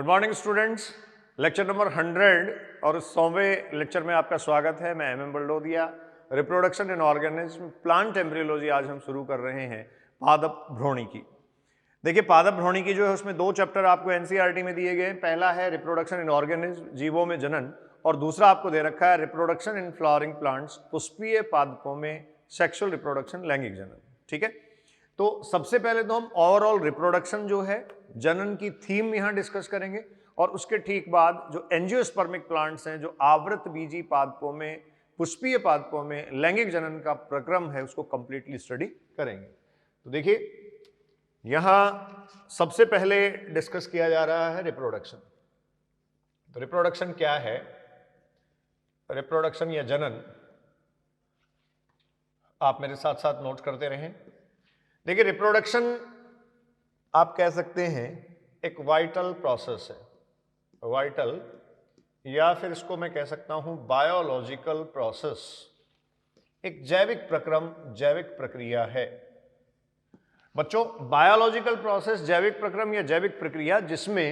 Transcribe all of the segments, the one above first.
Morning students, lecture number 100 और 100वें lecture में आपका स्वागत है। मैं M Baldodia. Reproduction in organism plant embryology आज हम शुरू कर रहे हैं पादप भ्रूणिकी। देखिए, पादप भ्रूणिकी जो है उसमें दो चैप्टर आपको एनसीईआरटी में दिए गए हैं। पहला है रिप्रोडक्शन इन ऑर्गेनिज्म, जीवों में जनन, और दूसरा आपको दे रखा है रिप्रोडक्शन इन फ्लावरिंग प्लांट्स, पुष्पीय पादपों में सेक्सुअल रिप्रोडक्शन, लैंगिक जनन। ठीक है, तो सबसे पहले तो हम ओवरऑल रिप्रोडक्शन जो है, जनन की थीम यहां डिस्कस करेंगे, और उसके ठीक बाद जो एंजियोस्पर्मिक प्लांट्स हैं, जो आवृत बीजी पादपों में, पुष्पीय पादपों में लैंगिक जनन का प्रक्रम है, उसको कंप्लीटली स्टडी करेंगे। तो देखिए, यहां सबसे पहले डिस्कस किया जा रहा है रिप्रोडक्शन। तो रिप्रोडक्शन क्या है? रिप्रोडक्शन या जनन आप मेरे साथ साथ नोट करते रहें। देखिए, रिप्रोडक्शन आप कह सकते हैं एक वाइटल प्रोसेस है, वाइटल, या फिर इसको मैं कह सकता हूं बायोलॉजिकल प्रोसेस, एक जैविक प्रक्रम, जैविक प्रक्रिया है। बच्चों, बायोलॉजिकल प्रोसेस, जैविक प्रक्रम या जैविक प्रक्रिया जिसमें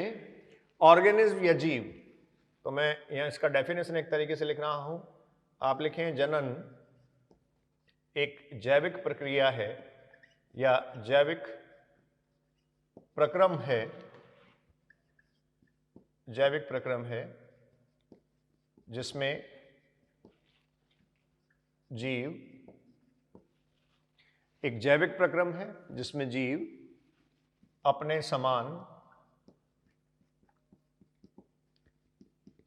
ऑर्गेनिज्म या जीव, तो मैं यहां इसका डेफिनेशन एक तरीके से लिख रहा हूं, आप लिखें जनन एक जैविक प्रक्रिया है या जैविक प्रक्रम है, जैविक प्रक्रम है जिसमें जीव, एक जैविक प्रक्रम है जिसमें जीव अपने समान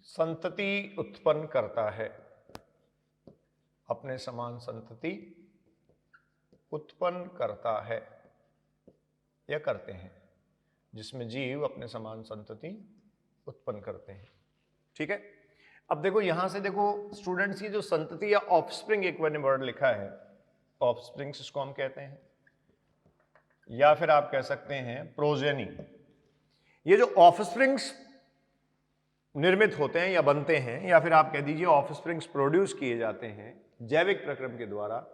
संतति उत्पन्न करता है, अपने समान संतति उत्पन्न करता है या करते हैं, जिसमें जीव अपने समान संतति उत्पन्न करते हैं। ठीक है, अब देखो यहां से देखो स्टूडेंट्स, की जो संतति या ऑफस्प्रिंग, एक मैंने वर्ड लिखा है ऑफस्प्रिंग्स, इसको हम कहते हैं, या फिर आप कह सकते हैं प्रोजेनी। ये जो ऑफस्प्रिंग्स निर्मित होते हैं या बनते हैं, या फिर आप कह दीजिए ऑफस्प्रिंग्स प्रोड्यूस किए जाते हैं जैविक प्रक्रम के द्वारा,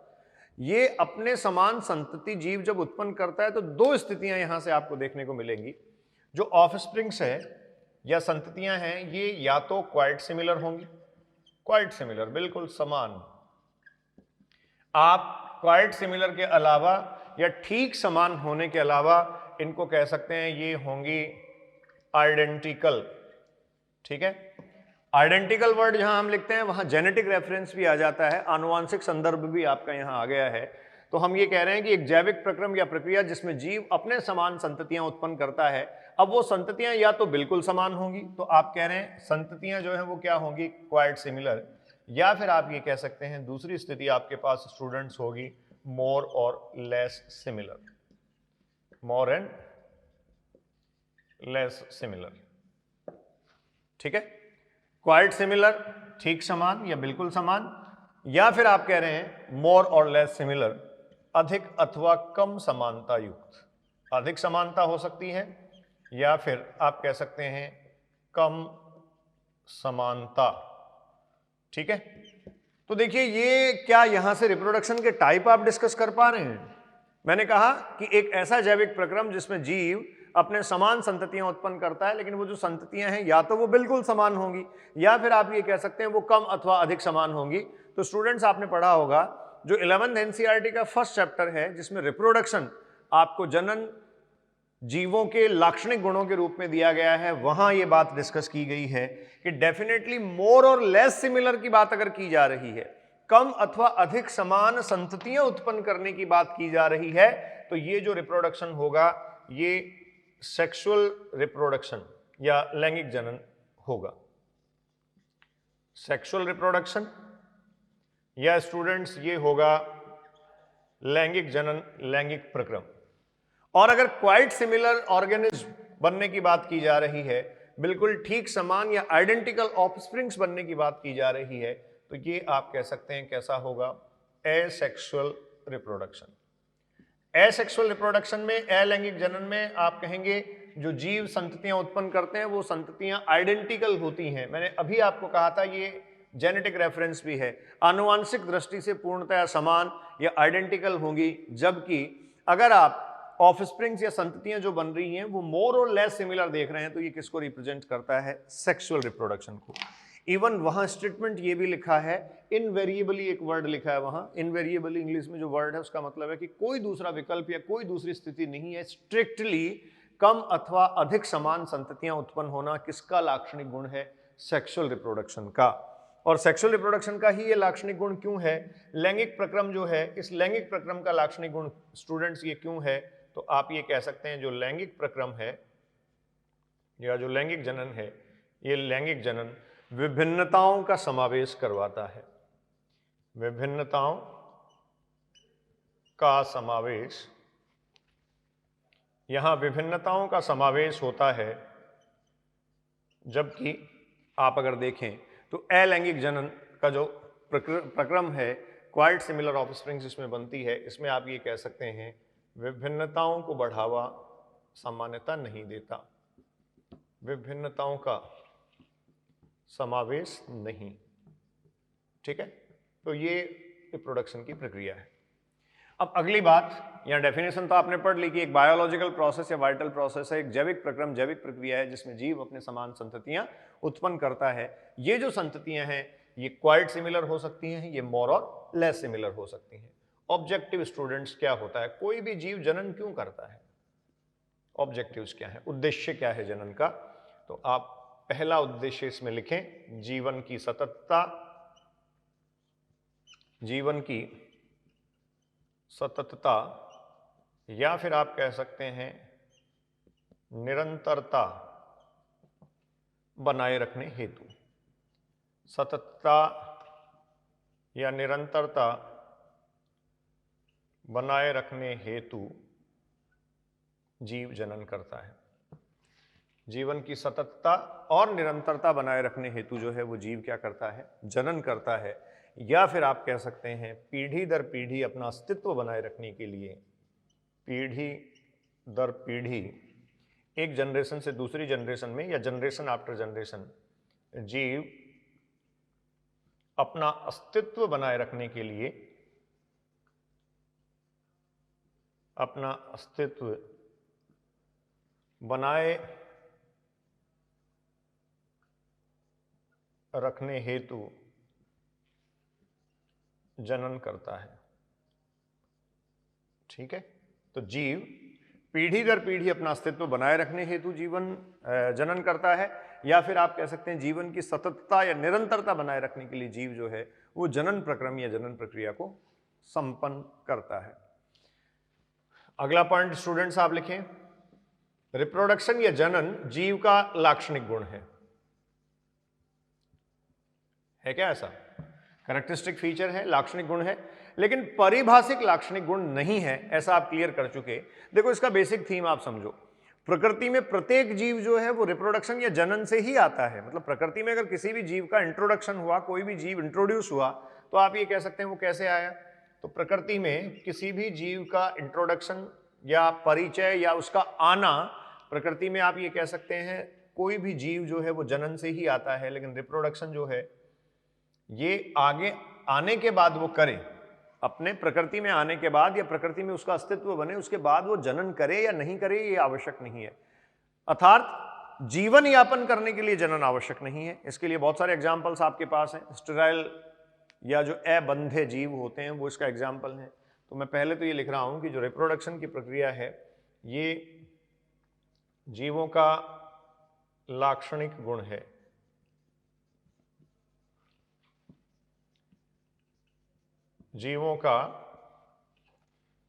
ये अपने समान संतति जीव जब उत्पन्न करता है तो दो स्थितियां यहां से आपको देखने को मिलेंगी। जो ऑफस्प्रिंग्स है या संततियां हैं, ये या तो क्वाइट सिमिलर होंगी, क्वाइट सिमिलर, बिल्कुल समान। आप क्वाइट सिमिलर के अलावा या ठीक समान होने के अलावा इनको कह सकते हैं ये होंगी आइडेंटिकल। ठीक है, आइडेंटिकल वर्ड जहां हम लिखते हैं वहां जेनेटिक रेफरेंस भी आ जाता है, आनुवांशिक संदर्भ भी आपका यहां आ गया है। तो हम ये कह रहे हैं कि एक जैविक प्रक्रम या प्रक्रिया जिसमें जीव अपने समान संततियां उत्पन्न करता है। अब वो संततियां या तो बिल्कुल समान होंगी, तो आप कह रहे हैं संततियां जो है वो क्या होंगी, क्वाइट सिमिलर, या फिर आप ये कह सकते हैं दूसरी स्थिति आपके पास स्टूडेंट्स होगी मोर और less similar, more and less similar. ठीक है, क्वाइट सिमिलर, ठीक समान या बिल्कुल समान, या फिर आप कह रहे हैं मोर और लेस सिमिलर, अधिक अथवा कम समानता युक्त। अधिक समानता हो सकती है या फिर आप कह सकते हैं कम समानता। ठीक है, तो देखिए ये क्या यहां से रिप्रोडक्शन के टाइप आप डिस्कस कर पा रहे हैं। मैंने कहा कि एक ऐसा जैविक प्रक्रम जिसमें जीव अपने समान संततियां उत्पन्न करता है, लेकिन वो जो संततियां हैं या तो वो बिल्कुल समान होंगी, या फिर आप ये कह सकते हैं वो कम अथवा अधिक समान होंगी। तो स्टूडेंट्स, आपने पढ़ा होगा जो 11th एनसीईआरटी का फर्स्ट चैप्टर है, जिसमें रिप्रोडक्शन आपको जनन जीवों के लाक्षणिक गुणों के रूप में दिया गया है, वहां ये बात डिस्कस की गई है कि डेफिनेटली मोर और लेस सिमिलर की बात अगर की जा रही है, कम अथवा अधिक समान संततियां उत्पन्न करने की बात की जा रही है, तो ये जो रिप्रोडक्शन होगा ये सेक्सुअल रिप्रोडक्शन या लैंगिक जनन होगा। सेक्सुअल रिप्रोडक्शन या स्टूडेंट्स ये होगा लैंगिक जनन, लैंगिक प्रक्रम। और अगर क्वाइट सिमिलर ऑर्गेनिज्म बनने की बात की जा रही है, बिल्कुल ठीक समान या आइडेंटिकल ऑफस्प्रिंग्स बनने की बात की जा रही है, तो ये आप कह सकते हैं कैसा होगा, एसेक्सुअल रिप्रोडक्शन। एसेक्सुअल रिप्रोडक्शन में, अलैंगिक जनन में आप कहेंगे जो जीव संततियां उत्पन्न करते हैं वो संततियां आइडेंटिकल होती हैं। मैंने अभी आपको कहा था ये जेनेटिक रेफरेंस भी है, आनुवांशिक दृष्टि से पूर्णतया समान या आइडेंटिकल होंगी, जबकि अगर आप ऑफस्प्रिंग्स या संततियां जो बन रही हैं वो मोर और लेस सिमिलर देख रहे हैं, तो ये किसको रिप्रेजेंट करता है? सेक्सुअल रिप्रोडक्शन को। इवन वहां स्टेटमेंट ये भी लिखा है, इनवेरिएबली एक वर्ड लिखा है वहां, इनवेरिएबली इंग्लिश में जो वर्ड है उसका मतलब है कि कोई दूसरा विकल्प या कोई दूसरी स्थिति नहीं है, स्ट्रिक्टली कम अथवा अधिक समान संततियां उत्पन्न होना किसका लाक्षणिक गुण है? सेक्सुअल रिप्रोडक्शन का। और सेक्सुअल रिप्रोडक्शन का ही ये लाक्षणिक गुण क्यों है? लैंगिक प्रक्रम जो है, इस लैंगिक प्रक्रम का लाक्षणिक गुण स्टूडेंट्स ये क्यों है? तो आप ये कह सकते हैं जो लैंगिक प्रक्रम है या जो लैंगिक जनन है, ये लैंगिक जनन विभिन्नताओं का समावेश करवाता है। विभिन्नताओं का समावेश, यहां विभिन्नताओं का समावेश होता है, जबकि आप अगर देखें तो अलैंगिक जनन का जो प्रक्रम है, क्वाइट सिमिलर ऑफस्प्रिंग्स इसमें बनती है, इसमें आप ये कह सकते हैं विभिन्नताओं को बढ़ावा सामान्यता नहीं देता, विभिन्नताओं का समावेश नहीं। ठीक है, तो ये रिप्रोडक्शन की प्रक्रिया है। अब अगली बात, यहाँ डेफिनेशन तो आपने पढ़ ली कि एक बायोलॉजिकल प्रोसेस या वाइटल प्रोसेस है, एक जैविक प्रक्रम जैविक प्रक्रिया है जिसमें जीव अपने समान संततियां उत्पन्न करता है। ये जो संततियां हैं ये क्वाइट सिमिलर हो सकती हैं, ये मोर और लेस सिमिलर हो सकती हैं। ऑब्जेक्टिव स्टूडेंट्स क्या होता है? कोई भी जीव जनन क्यों करता है? ऑब्जेक्टिव्स क्या है, उद्देश्य क्या है जनन का? तो आप पहला उद्देश्य इसमें लिखें, जीवन की सततता, जीवन की सततता, या फिर आप कह सकते हैं निरंतरता बनाए रखने हेतु। सततता या निरंतरता बनाए रखने हेतु जीव जनन करता है। जीवन की सततता और निरंतरता बनाए रखने हेतु जो है वो जीव क्या करता है? जनन करता है। या फिर आप कह सकते हैं पीढ़ी दर पीढ़ी अपना अस्तित्व बनाए रखने के लिए, पीढ़ी दर पीढ़ी एक जनरेशन से दूसरी जनरेशन में या जनरेशन आफ्टर जनरेशन जीव अपना अस्तित्व बनाए रखने के लिए, अपना अस्तित्व बनाए रखने हेतु जनन करता है। ठीक है, तो जीव पीढ़ी दर पीढ़ी अपना अस्तित्व बनाए रखने हेतु जीवन जनन करता है, या फिर आप कह सकते हैं जीवन की सततता या निरंतरता बनाए रखने के लिए जीव जो है वो जनन प्रक्रम या जनन प्रक्रिया को संपन्न करता है। अगला पॉइंट स्टूडेंट्स आप लिखें, रिप्रोडक्शन या जनन जीव का लाक्षणिक गुण है क्या? ऐसा कैरेक्टरिस्टिक फीचर है, लाक्षणिक गुण है, लेकिन परिभाषिक लाक्षणिक गुण नहीं है, ऐसा आप क्लियर कर चुके। देखो इसका बेसिक थीम आप समझो, प्रकृति में प्रत्येक जीव जो है वो रिप्रोडक्शन या जनन से ही आता है। मतलब प्रकृति में अगर किसी भी जीव का इंट्रोडक्शन हुआ, कोई भी जीव इंट्रोड्यूस हुआ, तो आप ये कह सकते हैं वो कैसे आया? तो प्रकृति में किसी भी जीव का इंट्रोडक्शन या परिचय या उसका आना, प्रकृति में आप ये कह सकते हैं कोई भी जीव जो है वो जनन से ही आता है, लेकिन रिप्रोडक्शन जो है ये आगे आने के बाद वो करे, अपने प्रकृति में आने के बाद या प्रकृति में उसका अस्तित्व बने उसके बाद वो जनन करे या नहीं करे ये आवश्यक नहीं है। अर्थात जीवन यापन करने के लिए जनन आवश्यक नहीं है। इसके लिए बहुत सारे एग्जाम्पल्स आपके पास हैं, स्टेराइल या जो अबंधे जीव होते हैं वो इसका एग्जाम्पल है। तो मैं पहले तो ये लिख रहा हूं कि जो रिप्रोडक्शन की प्रक्रिया है ये जीवों का लाक्षणिक गुण है। जीवों का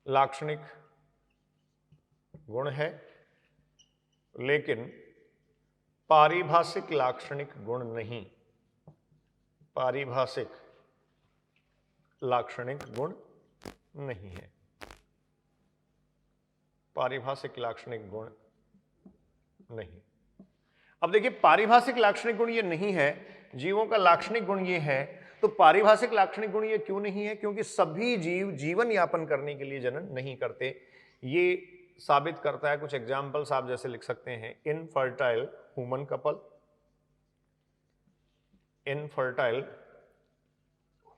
लाक्षणिक गुण है, लेकिन पारिभाषिक लाक्षणिक गुण नहीं। पारिभाषिक लाक्षणिक गुण नहीं है। पारिभाषिक लाक्षणिक गुण नहीं। अब देखिए पारिभाषिक लाक्षणिक गुण ये नहीं है, जीवों का लाक्षणिक गुण ये है। तो पारिभाषिक लाक्षणिक गुण ये क्यों नहीं है? क्योंकि सभी जीव जीवन यापन करने के लिए जनन नहीं करते। ये साबित करता है, कुछ एग्जाम्पल्स आप जैसे लिख सकते हैं, infertile human couple, infertile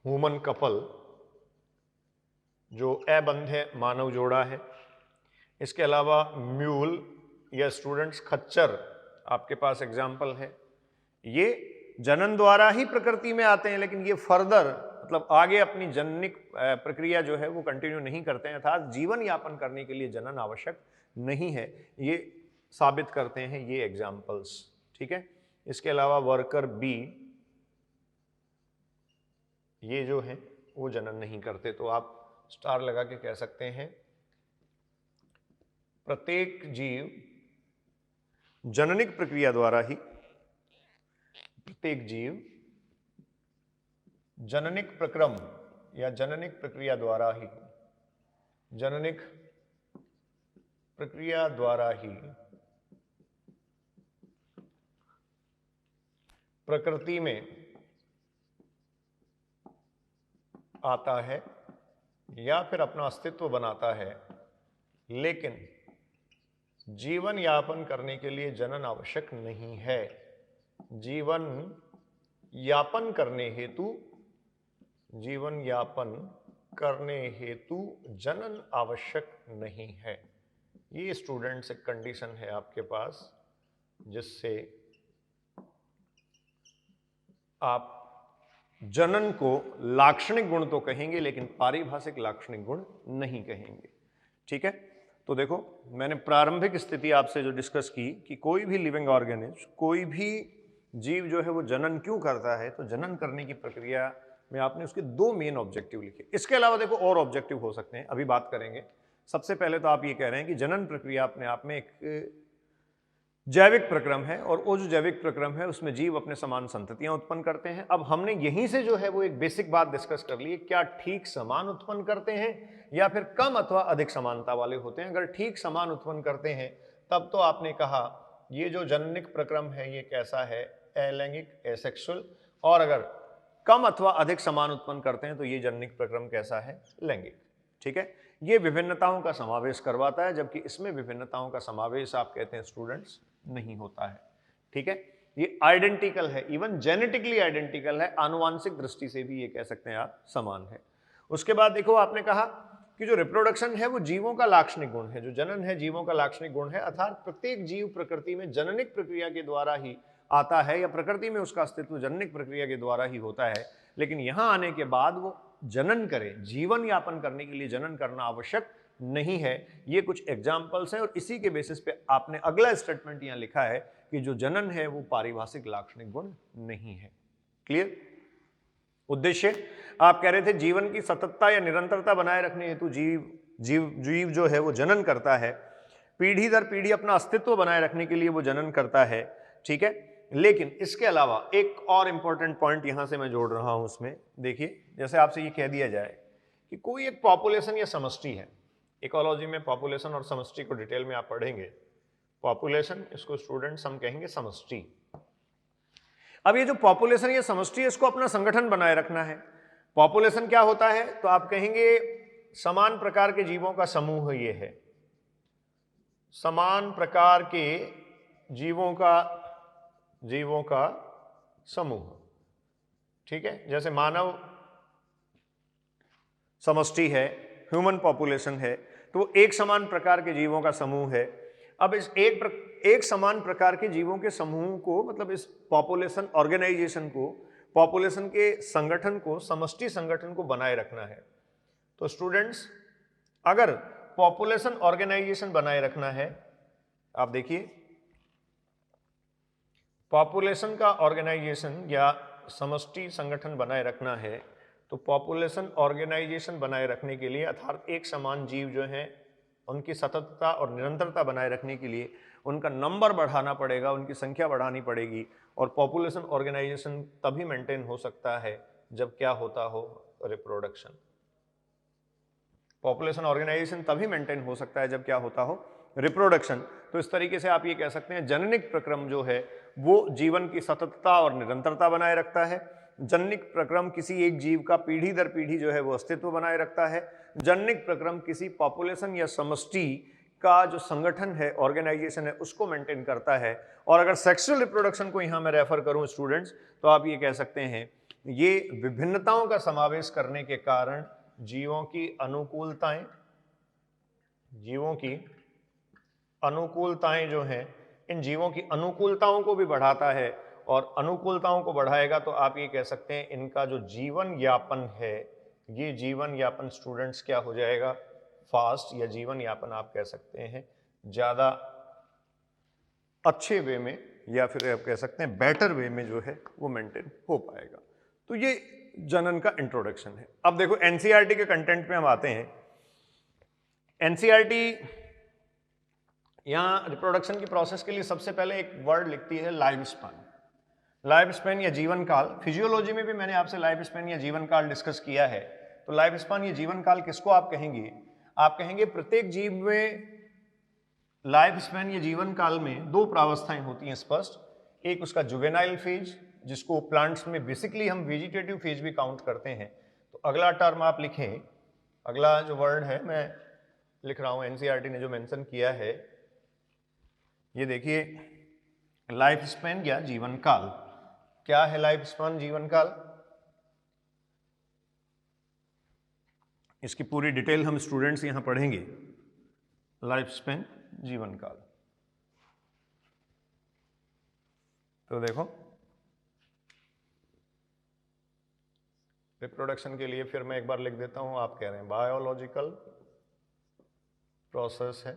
human couple जो अबंधे मानव जोड़ा है, इसके अलावा म्यूल या स्टूडेंट्स खच्चर आपके पास एग्जाम्पल है। ये जनन द्वारा ही प्रकृति में आते हैं, लेकिन ये फर्दर मतलब आगे अपनी जननिक प्रक्रिया जो है वो कंटिन्यू नहीं करते हैं, अर्थात जीवन यापन करने के लिए जनन आवश्यक नहीं है, ये साबित करते हैं ये एग्जाम्पल्स। ठीक है, इसके अलावा वर्कर बी, ये जो है वो जनन नहीं करते, तो आप स्टार लगा के कह सकते हैं प्रत्येक जीव जननिक प्रक्रिया द्वारा ही, प्रत्येक जीव जननिक प्रक्रम या जननिक प्रक्रिया द्वारा ही, जननिक प्रक्रिया द्वारा ही प्रकृति में आता है या फिर अपना अस्तित्व बनाता है, लेकिन जीवन यापन करने के लिए जनन आवश्यक नहीं है। जीवन यापन करने हेतु, जीवन यापन करने हेतु जनन आवश्यक नहीं है। ये स्टूडेंट्स एक कंडीशन है आपके पास जिससे आप जनन को लाक्षणिक गुण तो कहेंगे लेकिन पारिभाषिक लाक्षणिक गुण नहीं कहेंगे। ठीक है, तो देखो मैंने प्रारंभिक स्थिति आपसे जो डिस्कस की कि कोई भी लिविंग ऑर्गेनिज्म, कोई भी जीव जो है वो जनन क्यों करता है, तो जनन करने की प्रक्रिया में आपने उसके दो मेन ऑब्जेक्टिव लिखे। इसके अलावा देखो और ऑब्जेक्टिव हो सकते हैं, अभी बात करेंगे। सबसे पहले तो आप ये कह रहे हैं कि जनन प्रक्रिया अपने आप में एक जैविक प्रक्रम है और वो जो जैविक प्रक्रम है उसमें जीव अपने समान संततियां उत्पन्न करते हैं। अब हमने यहीं से जो है वो एक बेसिक बात डिस्कस कर ली है, क्या ठीक समान उत्पन्न करते हैं या फिर कम अथवा अधिक समानता वाले होते हैं। अगर ठीक समान उत्पन्न करते हैं तब तो आपने कहा ये जो जननिक प्रक्रम है ये कैसा है, अलैंगिक, एसेक्सुअल, और अगर कम अथवा अधिक समान उत्पन्न करते हैं तो ये जननिक प्रक्रम कैसा है, लैंगिक। ठीक है, ये विभिन्नताओं का समावेश करवाता है, जबकि इसमें विभिन्नताओं का समावेश आप कहते हैं स्टूडेंट्स नहीं होता है। ठीक है, ये आइडेंटिकल है, इवन जेनेटिकली आइडेंटिकल है, आनुवांशिक दृष्टि से भी ये कह सकते हैं आप समान है। उसके बाद देखो आपने कहा कि जो रिप्रोडक्शन है वो जीवों का लाक्षणिक गुण है, जो जनन है जीवों का लाक्षणिक गुण है, अर्थात प्रत्येक जीव प्रकृति में जननिक प्रक्रिया के द्वारा ही आता है या प्रकृति में उसका अस्तित्व जननिक प्रक्रिया के द्वारा ही होता है, लेकिन यहां आने के बाद वो जनन करे, जीवन यापन करने के लिए जनन करना आवश्यक नहीं है। ये कुछ एग्जाम्पल्स हैं और इसी के बेसिस पे आपने अगला स्टेटमेंट यहां लिखा है कि जो जनन है वो पारिभाषिक लाक्षणिक गुण नहीं है। क्लियर? उद्देश्य आप कह रहे थे जीवन की सततता या निरंतरता बनाए रखने हेतु जीव जो है वो जनन करता है, पीढ़ी दर पीढ़ी अपना अस्तित्व बनाए रखने के लिए वो जनन करता है। ठीक है, लेकिन इसके अलावा एक और इंपॉर्टेंट पॉइंट यहां से मैं जोड़ रहा हूं उसमें। देखिए, जैसे आपसे ये कह दिया जाए कि कोई एक पॉपुलेशन या समष्टि है, इकोलॉजी में पॉपुलेशन और समष्टि को डिटेल में आप पढ़ेंगे। पॉपुलेशन, इसको स्टूडेंट्स हम कहेंगे समष्टि। अब ये जो पॉपुलेशन या समष्टि है इसको अपना संगठन बनाए रखना है। पॉपुलेशन क्या होता है, तो आप कहेंगे समान प्रकार के जीवों का समूह ये है, समान प्रकार के जीवों का समूह। ठीक है, जैसे मानव समष्टि है, ह्यूमन पॉपुलेशन है, तो एक समान प्रकार के जीवों का समूह है। अब इस एक समान प्रकार के जीवों के समूह को, मतलब इस पॉपुलेशन ऑर्गेनाइजेशन को, पॉपुलेशन के संगठन को, समष्टि संगठन को बनाए रखना है। तो स्टूडेंट्स अगर पॉपुलेशन ऑर्गेनाइजेशन बनाए रखना है, आप देखिए पॉपुलेशन का ऑर्गेनाइजेशन या समष्टि संगठन बनाए रखना है, तो पॉपुलेशन ऑर्गेनाइजेशन बनाए रखने के लिए अर्थात एक समान जीव जो हैं उनकी सततता और निरंतरता बनाए रखने के लिए उनका नंबर बढ़ाना पड़ेगा, उनकी संख्या बढ़ानी पड़ेगी। और पॉपुलेशन ऑर्गेनाइजेशन तभी मेंटेन हो सकता है जब क्या होता हो, रिप्रोडक्शन। पॉपुलेशन ऑर्गेनाइजेशन तभी मेंटेन हो सकता है जब क्या होता हो, रिप्रोडक्शन। तो इस तरीके से आप ये कह सकते हैं जननिक प्रक्रम जो है वो जीवन की सततता और निरंतरता बनाए रखता है। जननिक प्रक्रम किसी एक जीव का पीढ़ी दर पीढ़ी जो है वो अस्तित्व बनाए रखता है। जननिक प्रक्रम किसी पॉपुलेशन या समष्टि का जो संगठन है, ऑर्गेनाइजेशन है, उसको मेंटेन करता है। और अगर सेक्सुअल रिप्रोडक्शन को यहाँ मैं रेफर करूँ स्टूडेंट्स, तो आप ये कह सकते हैं ये विभिन्नताओं का समावेश करने के कारण जीवों की अनुकूलताएं, जीवों की अनुकूलताएं जो हैं, इन जीवों की अनुकूलताओं को भी बढ़ाता है, और अनुकूलताओं को बढ़ाएगा तो आप ये कह सकते हैं इनका जो जीवन यापन है, ये जीवन यापन स्टूडेंट्स क्या हो जाएगा, फास्ट, या जीवन यापन आप कह सकते हैं ज़्यादा अच्छे वे में, या फिर आप कह सकते हैं बेटर वे में जो है वो मेंटेन हो पाएगा। तो ये जनन का इंट्रोडक्शन है। अब देखो एनसीईआरटी के कंटेंट पे हम आते हैं। एनसीईआरटी यहां रिप्रोडक्शन की प्रोसेस के लिए सबसे पहले एक वर्ड लिखती है लाइफ स्पैन। लाइफ स्पैन या जीवन काल, फिजियोलॉजी में भी मैंने आपसे लाइफ स्पैन या जीवन काल डिस्कस किया है। तो लाइफ स्पैन या जीवन काल किसको आप कहेंगे? आप कहेंगे प्रत्येक जीव में लाइफ स्पैन या जीवन काल में दो प्रावस्थाएं होती हैं स्पष्ट। एक उसका जुवेनाइल फेज, जिसको प्लांट्स में बेसिकली हम वेजिटेटिव फेज भी काउंट करते हैं। तो अगला टर्म आप लिखें, अगला जो वर्ड है मैं लिख रहा हूं, एनसीईआरटी ने जो मेंशन किया है, ये देखिए लाइफ स्पैन या जीवन काल। क्या है लाइफ स्पैन जीवन काल? इसकी पूरी डिटेल हम स्टूडेंट्स यहां पढ़ेंगे। लाइफ स्पैन जीवन काल, तो देखो रिप्रोडक्शन के लिए फिर मैं एक बार लिख देता हूं, आप कह रहे हैं बायोलॉजिकल प्रोसेस है।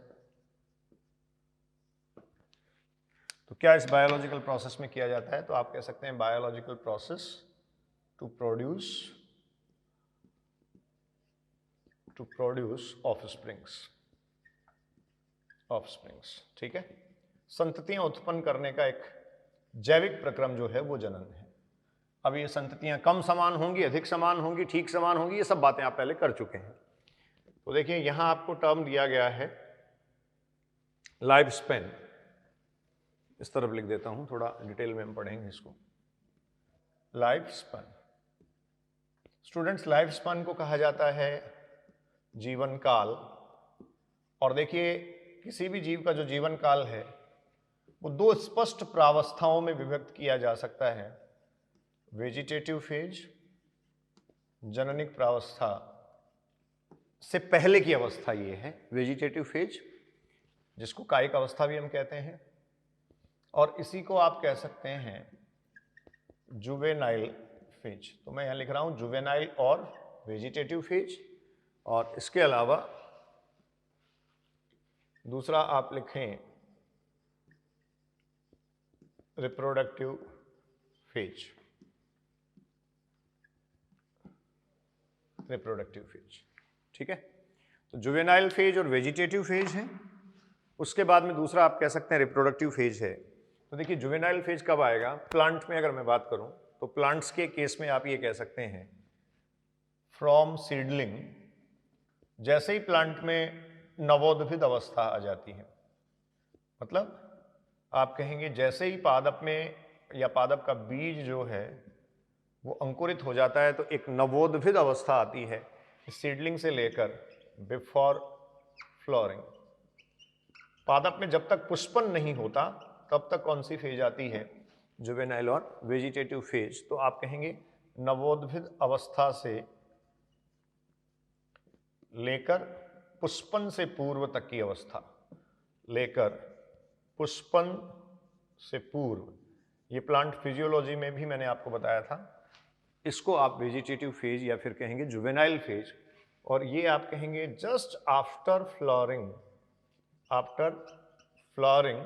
तो क्या इस बायोलॉजिकल प्रोसेस में किया जाता है? तो आप कह सकते हैं biological process to produce offsprings, ठीक है। संततियां उत्पन्न करने का एक जैविक प्रक्रम जो है वो जनन है। अब ये संततियां कम समान होंगी, अधिक समान होंगी, ठीक समान होंगी, ये सब बातें आप पहले कर चुके हैं। तो देखिए यहां आपको टर्म दिया गया है लाइफ स्पैन, इस तरफ लिख देता हूं, थोड़ा डिटेल में हम पढ़ेंगे इसको। Life span students, life span को कहा जाता है जीवन काल। और देखिए किसी भी जीव का जो जीवन काल है वो दो स्पष्ट प्रावस्थाओं में विभक्त किया जा सकता है। वेजिटेटिव फेज, जननिक प्रावस्था से पहले की अवस्था ये है वेजिटेटिव फेज, जिसको कायिक अवस्था भी हम कहते हैं, और इसी को आप कह सकते हैं जुवेनाइल फेज। तो मैं यहां लिख रहा हूं जुवेनाइल और वेजिटेटिव फेज, और इसके अलावा दूसरा आप लिखें रिप्रोडक्टिव फेज। ठीक है, तो जुवेनाइल फेज और वेजिटेटिव फेज है। उसके बाद में दूसरा आप कह सकते हैं रिप्रोडक्टिव फेज है। तो देखिए जुवेनाइल फेज कब आएगा? प्लांट में अगर मैं बात करूं तो प्लांट्स के केस में आप ये कह सकते हैं फ्रॉम सीडलिंग, जैसे ही प्लांट में नवोद्भिद अवस्था आ जाती है, मतलब आप कहेंगे जैसे ही पादप में या पादप का बीज जो है वो अंकुरित हो जाता है तो एक नवोद्भिद अवस्था आती है सीडलिंग से लेकर बिफोर फ्लोरिंग। पादप में जब तक पुष्पन नहीं होता तब तक कौन सी फेज आती है? जुवेनाइल और वेजिटेटिव फेज। तो आप कहेंगे नवोद्भिद अवस्था से लेकर पुष्पन से पूर्व तक की अवस्था, लेकर पुष्पन से पूर्व, ये प्लांट फिजियोलॉजी में भी मैंने आपको बताया था। इसको आप वेजिटेटिव फेज या फिर कहेंगे जुवेनाइल फेज, और ये आप कहेंगे जस्ट आफ्टर फ्लावरिंग।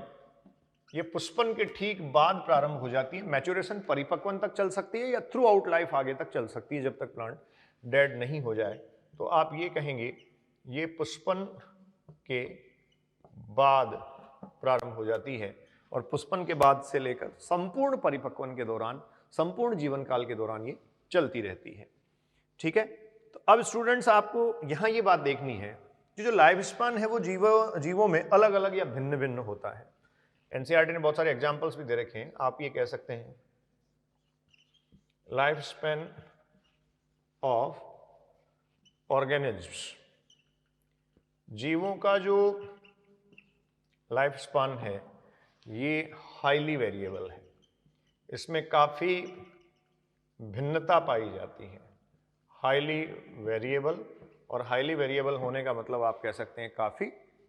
ये पुष्पन के ठीक बाद प्रारंभ हो जाती है। मैच्योरेशन परिपक्वन तक चल सकती है या थ्रू आउट लाइफ आगे तक चल सकती है, जब तक प्लांट डेड नहीं हो जाए। तो आप ये कहेंगे ये पुष्पन के बाद प्रारंभ हो जाती है, और पुष्पन के बाद से लेकर संपूर्ण परिपक्वन के दौरान, संपूर्ण जीवन काल के दौरान ये चलती रहती है। ठीक है, तो अब स्टूडेंट्स आपको यहां ये बात देखनी है कि जो लाइफ स्पैन है वो जीवों में अलग अलग या भिन्न भिन्न होता है। एनसीईआरटी ने बहुत सारे एग्जाम्पल्स भी दे रखे हैं। आप ये कह सकते हैं लाइफ स्पैन ऑफ ऑर्गेनिज्म्स, जीवों का जो लाइफ स्पैन है ये हाईली वेरिएबल है, इसमें काफ़ी भिन्नता पाई जाती है। हाईली वेरिएबल, और हाईली वेरिएबल होने का मतलब आप कह सकते हैं काफ़ी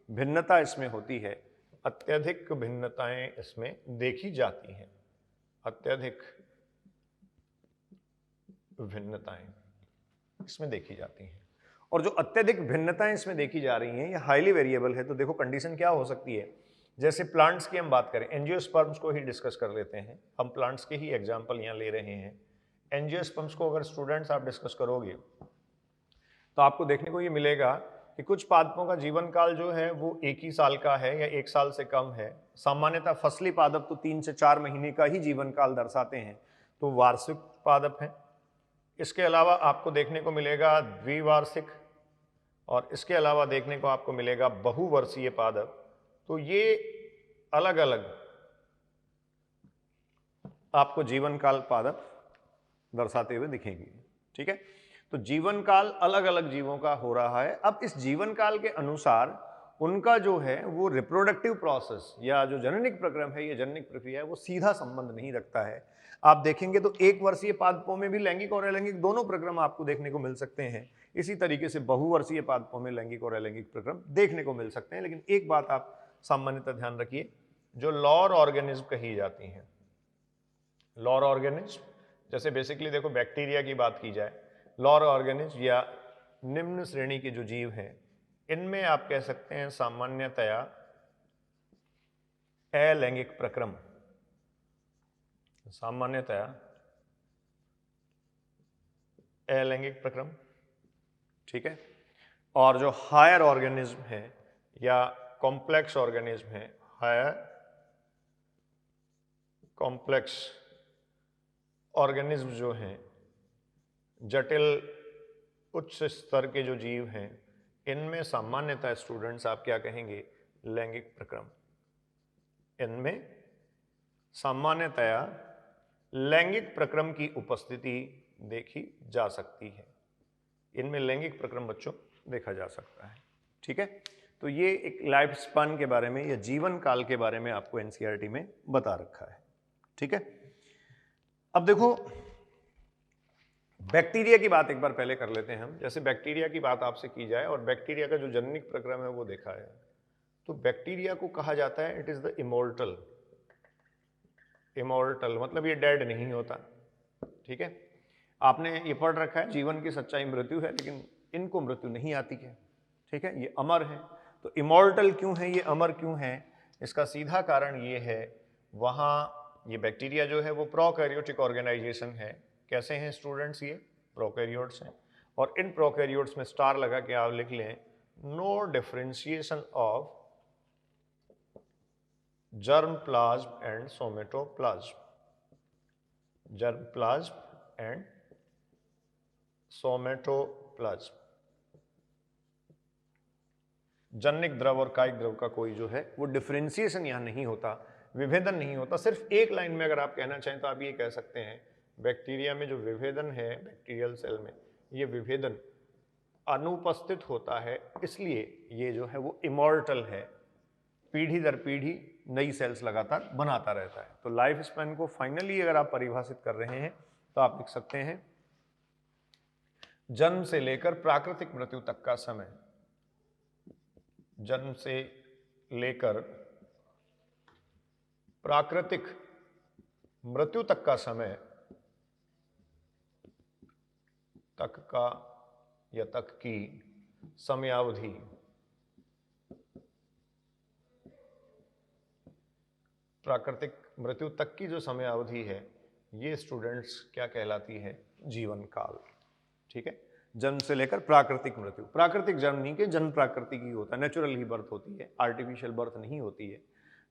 भिन्नता इसमें होती है। अत्यधिक भिन्नताएं इसमें देखी जाती हैं, अत्यधिक भिन्नताएं इसमें देखी जाती हैं। और जो अत्यधिक भिन्नताएं इसमें देखी जा रही हैं ये हाईली वेरिएबल है। तो देखो कंडीशन क्या हो सकती है, जैसे प्लांट्स की हम बात करें, एंजियोस्पर्म्स को ही डिस्कस कर लेते हैं, हम प्लांट्स के ही एग्जांपल यहाँ ले रहे हैं। एंजियोस्पर्म्स को अगर स्टूडेंट्स आप डिस्कस करोगे तो आपको देखने को ये मिलेगा कि कुछ पादपों का जीवन काल जो है वो 1 ही साल का है या 1 साल से कम है। सामान्यतः फसली पादप तो 3 से 4 महीने का ही जीवन काल दर्शाते हैं, तो वार्षिक पादप है। इसके अलावा आपको देखने को मिलेगा द्विवार्षिक, और इसके अलावा देखने को आपको मिलेगा बहुवर्षीय पादप। तो ये अलग अलग आपको जीवन काल पादप दर्शाते हुए दिखेंगे। ठीक है, तो जीवन काल अलग अलग जीवों का हो रहा है। अब इस जीवन काल के अनुसार उनका जो है वो रिप्रोडक्टिव प्रोसेस या जो जननिक प्रक्रम है, ये जननिक प्रक्रिया है, वो सीधा संबंध नहीं रखता है। आप देखेंगे तो 1 वर्षीय पादपों में भी लैंगिक और अलैंगिक दोनों प्रक्रम आपको देखने को मिल सकते हैं। इसी तरीके से बहुवर्षीय पादपों में लैंगिक और अलैंगिक प्रक्रम देखने को मिल सकते हैं। लेकिन एक बात आप सामान्यतः ध्यान रखिए, जो लॉर ऑर्गेनिज्म कही जाती हैं, लॉर ऑर्गेनिज्म, जैसे बेसिकली देखो बैक्टीरिया की बात की जाए, लॉर ऑर्गेनिज्म या निम्न श्रेणी के जो जीव हैं, इनमें आप कह सकते हैं सामान्यतया अलैंगिक प्रक्रम, सामान्यतया अलैंगिक प्रक्रम। ठीक है, और जो हायर ऑर्गेनिज्म है या कॉम्प्लेक्स ऑर्गेनिज्म है, हायर कॉम्प्लेक्स ऑर्गेनिज्म जो हैं, जटिल उच्च स्तर के जो जीव हैं, इनमें सामान्यतः स्टूडेंट्स आप क्या कहेंगे, लैंगिक प्रक्रम। इनमें सामान्यतया लैंगिक प्रक्रम की उपस्थिति देखी जा सकती है। इनमें लैंगिक प्रक्रम बच्चों देखा जा सकता है। ठीक है, तो ये एक लाइफ स्पान के बारे में या जीवन काल के बारे में आपको एनसीईआरटी में बता रखा है। ठीक है, अब देखो बैक्टीरिया की बात एक बार पहले कर लेते हैं हम। जैसे बैक्टीरिया की बात आपसे की जाए और बैक्टीरिया का जो जननिक प्रक्रम है वो देखा है, तो बैक्टीरिया को कहा जाता है it is the immortal. Immortal मतलब ये डेड नहीं होता। ठीक है, आपने ये पढ़ रखा है, जीवन की सच्चाई मृत्यु है, लेकिन इनको मृत्यु नहीं आती है। ठीक है, ये अमर है। तो इमोर्टल क्यों है, ये अमर क्यों है, इसका सीधा कारण ये है, वहाँ ये बैक्टीरिया जो है वो प्रोकैरियोटिक ऑर्गेनाइजेशन है। कैसे हैं स्टूडेंट्स, ये प्रोकैरियोट्स हैं, और इन प्रोकैरियोट्स में स्टार लगा के आप लिख लें, no differentiation of germ plasm and somatoplasm, germ plasm and somatoplasm. जननिक द्रव और कायिक द्रव का कोई जो है वो डिफरेंशिएशन यहाँ नहीं होता, विभेदन नहीं होता। सिर्फ एक लाइन में अगर आप कहना चाहें तो आप ये कह सकते हैं, बैक्टीरिया में जो विभेदन है, बैक्टीरियल सेल में ये विभेदन अनुपस्थित होता है, इसलिए ये जो है वो इमॉर्टल है, पीढ़ी दर पीढ़ी नई सेल्स लगातार बनाता रहता है। तो लाइफ स्पैन को फाइनली अगर आप परिभाषित कर रहे हैं तो आप लिख सकते हैं, जन्म से लेकर प्राकृतिक मृत्यु तक का समय, जन्म से लेकर प्राकृतिक मृत्यु तक का समय, तक का या तक की समयावधि प्राकृतिक मृत्यु तक की जो समयावधि है, ये स्टूडेंट्स क्या कहलाती है, जीवन काल। ठीक है, जन्म से लेकर प्राकृतिक मृत्यु, प्राकृतिक जन्म नहीं के जन्म प्राकृतिक ही होता है, नेचुरल ही बर्थ होती है, आर्टिफिशियल बर्थ नहीं होती है।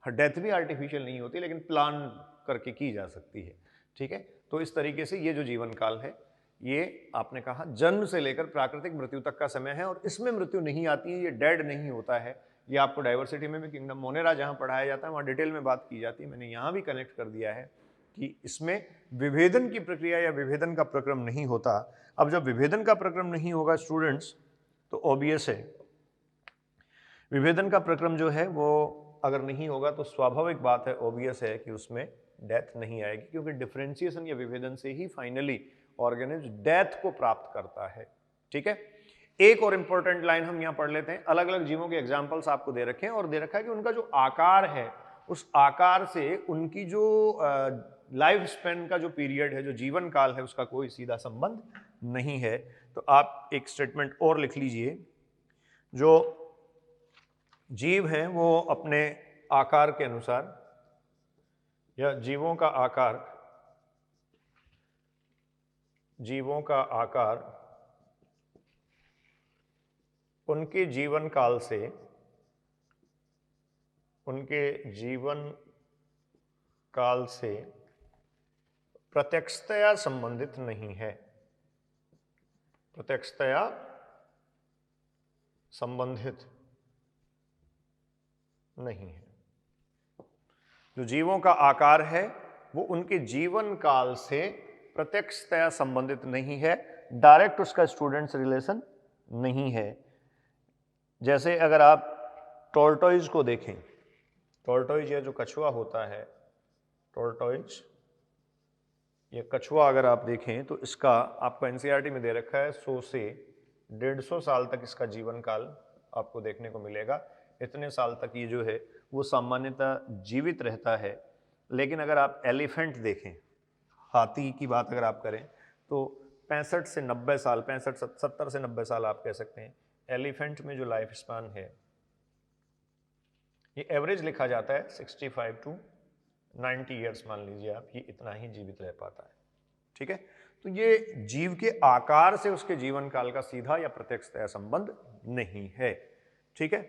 डेथ भी आर्टिफिशियल नहीं होती, लेकिन प्लान करके की जा सकती है। ठीक है, तो इस तरीके से ये जो जीवन काल है, ये आपने कहा जन्म से लेकर प्राकृतिक मृत्यु तक का समय है, और इसमें मृत्यु नहीं आती है, ये डेड नहीं होता है। ये आपको डाइवर्सिटी में भी किंगडम मोनेरा जहाँ पढ़ाया जाता है वहाँ डिटेल में बात की जाती है। मैंने यहाँ भी कनेक्ट कर दिया है कि इसमें विभेदन की प्रक्रिया या विभेदन का प्रक्रम नहीं होता। अब जब विभेदन का प्रक्रम नहीं होगा स्टूडेंट्स, तो ऑब्वियस है विभेदन का प्रक्रम जो है वो अगर नहीं होगा तो स्वाभाविक बात है, ऑब्वियस है कि उसमें डेथ नहीं आएगी, क्योंकि डिफरेंशिएशन या विभेदन से ही फाइनली ऑर्गेनिज्म डेथ को प्राप्त करता है। ठीक है, एक और इंपॉर्टेंट लाइन हम यहां पढ़ लेते हैं। अलग अलग जीवों के एग्जाम्पल्स आपको दे रखे हैं और दे रखा है कि उनका जो आकार है उस आकार से उनकी जो लाइफ स्पेन का जो पीरियड है, जो जीवन काल है, उसका कोई सीधा संबंध नहीं है। तो आप एक स्टेटमेंट और लिख लीजिए, जो जीव हैं वो अपने आकार के अनुसार या जीवों का आकार उनके जीवन काल से प्रत्यक्षतया संबंधित नहीं है, प्रत्यक्षतया संबंधित नहीं है। जो जीवों का आकार है वो उनके जीवन काल से प्रत्यक्षतया संबंधित नहीं है, डायरेक्ट उसका स्टूडेंट्स रिलेशन नहीं है। जैसे अगर आप टॉर्टोइज को देखें, टॉर्टोइज या जो कछुआ होता है, टॉर्टोइज या कछुआ अगर आप देखें तो इसका आपको एनसीईआरटी में दे रखा है 100 से 150 साल तक इसका जीवन काल आपको देखने को मिलेगा। इतने साल तक ये जो है वो सामान्यतः जीवित रहता है। लेकिन अगर आप एलिफेंट देखें, हाथी की बात अगर आप करें तो 65 से 90 साल, 70 से 90 साल आप कह सकते हैं एलिफेंट में जो लाइफ स्पान है, ये एवरेज लिखा जाता है 65 टू 90 ईयर्स, मान लीजिए आप, ये इतना ही जीवित रह पाता है। ठीक है, तो ये जीव के आकार से उसके जीवन काल का सीधा या प्रत्यक्षतः संबंध नहीं है। ठीक है,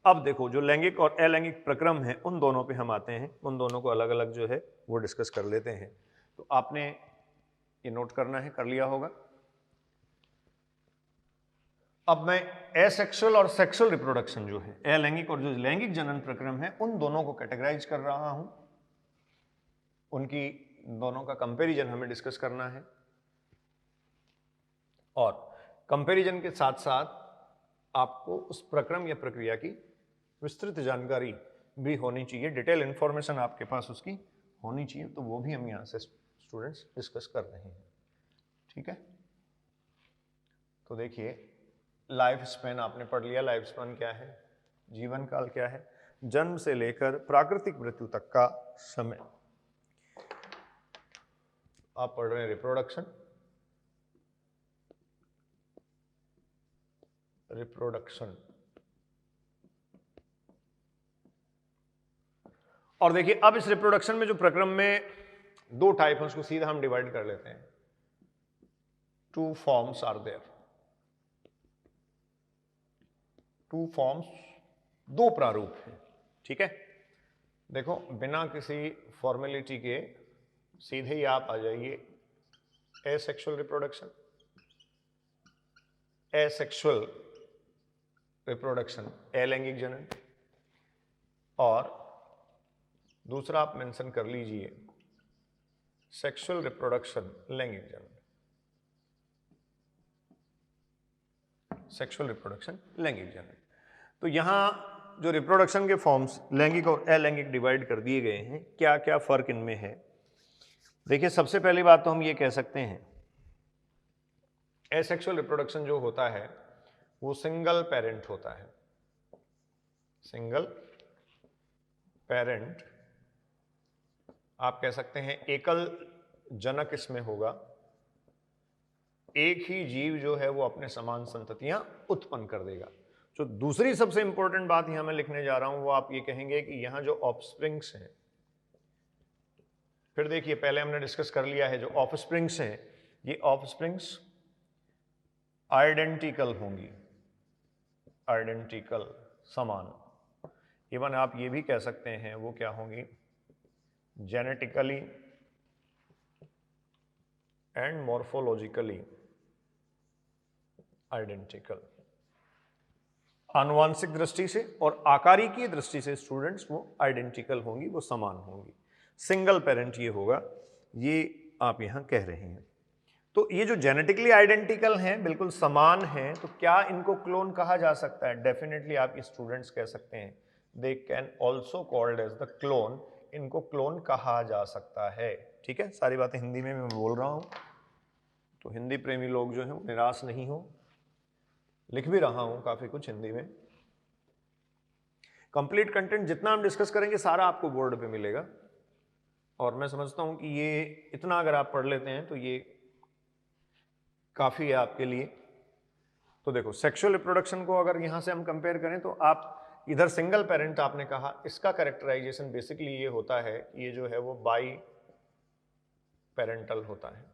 अब देखो जो लैंगिक और अलैंगिक प्रक्रम है उन दोनों पे हम आते हैं, उन दोनों को अलग अलग जो है वो डिस्कस कर लेते हैं। तो आपने ये नोट करना है, कर लिया होगा। अब मैं एसेक्सुअल और सेक्सुअल रिप्रोडक्शन जो है, अलैंगिक और जो लैंगिक जनन प्रक्रम है, उन दोनों को कैटेगराइज कर रहा हूं, उनकी दोनों का कंपैरिजन हमें डिस्कस करना है। और कंपैरिजन के साथ साथ आपको उस प्रक्रम या प्रक्रिया की विस्तृत जानकारी भी होनी चाहिए, डिटेल इंफॉर्मेशन आपके पास उसकी होनी चाहिए, तो वो भी हम यहां से स्टूडेंट्स डिस्कस कर रहे हैं। ठीक है, तो देखिए लाइफ स्पैन आपने पढ़ लिया। लाइफ स्पैन क्या है, जीवन काल क्या है, जन्म से लेकर प्राकृतिक मृत्यु तक का समय। आप पढ़ रहे हैं रिप्रोडक्शन, और देखिए अब इस रिप्रोडक्शन में जो प्रक्रम में दो टाइप है उसको सीधा हम डिवाइड कर लेते हैं। 2 फॉर्म्स आर देयर, 2 फॉर्म्स, 2 प्रारूप हैं। ठीक है, देखो बिना किसी फॉर्मेलिटी के सीधे ही आप आ जाइए एसेक्सुअल रिप्रोडक्शन, एसेक्सुअल रिप्रोडक्शन अलैंगिक जनन, और दूसरा आप मेंशन कर लीजिए सेक्सुअल रिप्रोडक्शन लैंगिक जनन, सेक्सुअल रिप्रोडक्शन लैंगिक जनन। तो यहां जो रिप्रोडक्शन के फॉर्म्स लैंगिक और अलैंगिक डिवाइड कर दिए गए हैं, क्या क्या फर्क इनमें है। देखिए सबसे पहली बात तो हम ये कह सकते हैं एसेक्सुअल रिप्रोडक्शन जो होता है वो सिंगल पेरेंट होता है, सिंगल पेरेंट आप कह सकते हैं, एकल जनक इसमें होगा, एक ही जीव जो है वो अपने समान संततियां उत्पन्न कर देगा। जो दूसरी सबसे इंपॉर्टेंट बात यहां मैं लिखने जा रहा हूं वो आप ये कहेंगे कि यहां जो ऑफस्प्रिंग्स हैं, फिर देखिए पहले हमने डिस्कस कर लिया है जो ऑफस्प्रिंग्स हैं, ये ऑफस्प्रिंग्स आइडेंटिकल होंगी, आइडेंटिकल समान। इवन आप ये भी कह सकते हैं वो क्या होंगी, जेनेटिकली एंड मॉर्फोलॉजिकली आइडेंटिकल। आनुवांशिक दृष्टि से और आकारिकीय दृष्टि से स्टूडेंट्स वो आइडेंटिकल होंगी, वो समान होंगी। सिंगल पेरेंट ये होगा, ये आप यहां कह रहे हैं। तो ये जो जेनेटिकली आइडेंटिकल हैं, बिल्कुल समान हैं, तो क्या इनको क्लोन कहा जा सकता है? डेफिनेटली आप स्टूडेंट्स कह सकते हैं, they can also called as the clone, इनको क्लोन कहा जा सकता है। ठीक है, सारी बातें हिंदी में मैं बोल रहा हूं, तो हिंदी प्रेमी लोग जो हैं निराश नहीं हो। लिख भी रहा हूं काफी कुछ हिंदी में। कंप्लीट कंटेंट जितना हम डिस्कस करेंगे सारा आपको बोर्ड पे मिलेगा, और मैं समझता हूं कि ये इतना अगर आप पढ़ लेते हैं तो ये काफी है आपके लिए। तो देखो सेक्सुअल रिप्रोडक्शन को अगर यहां से हम कंपेयर करें तो आप इधर सिंगल पेरेंट आपने कहा, इसका कैरेक्टराइजेशन बेसिकली ये होता है, ये जो है वो बाई पेरेंटल होता है।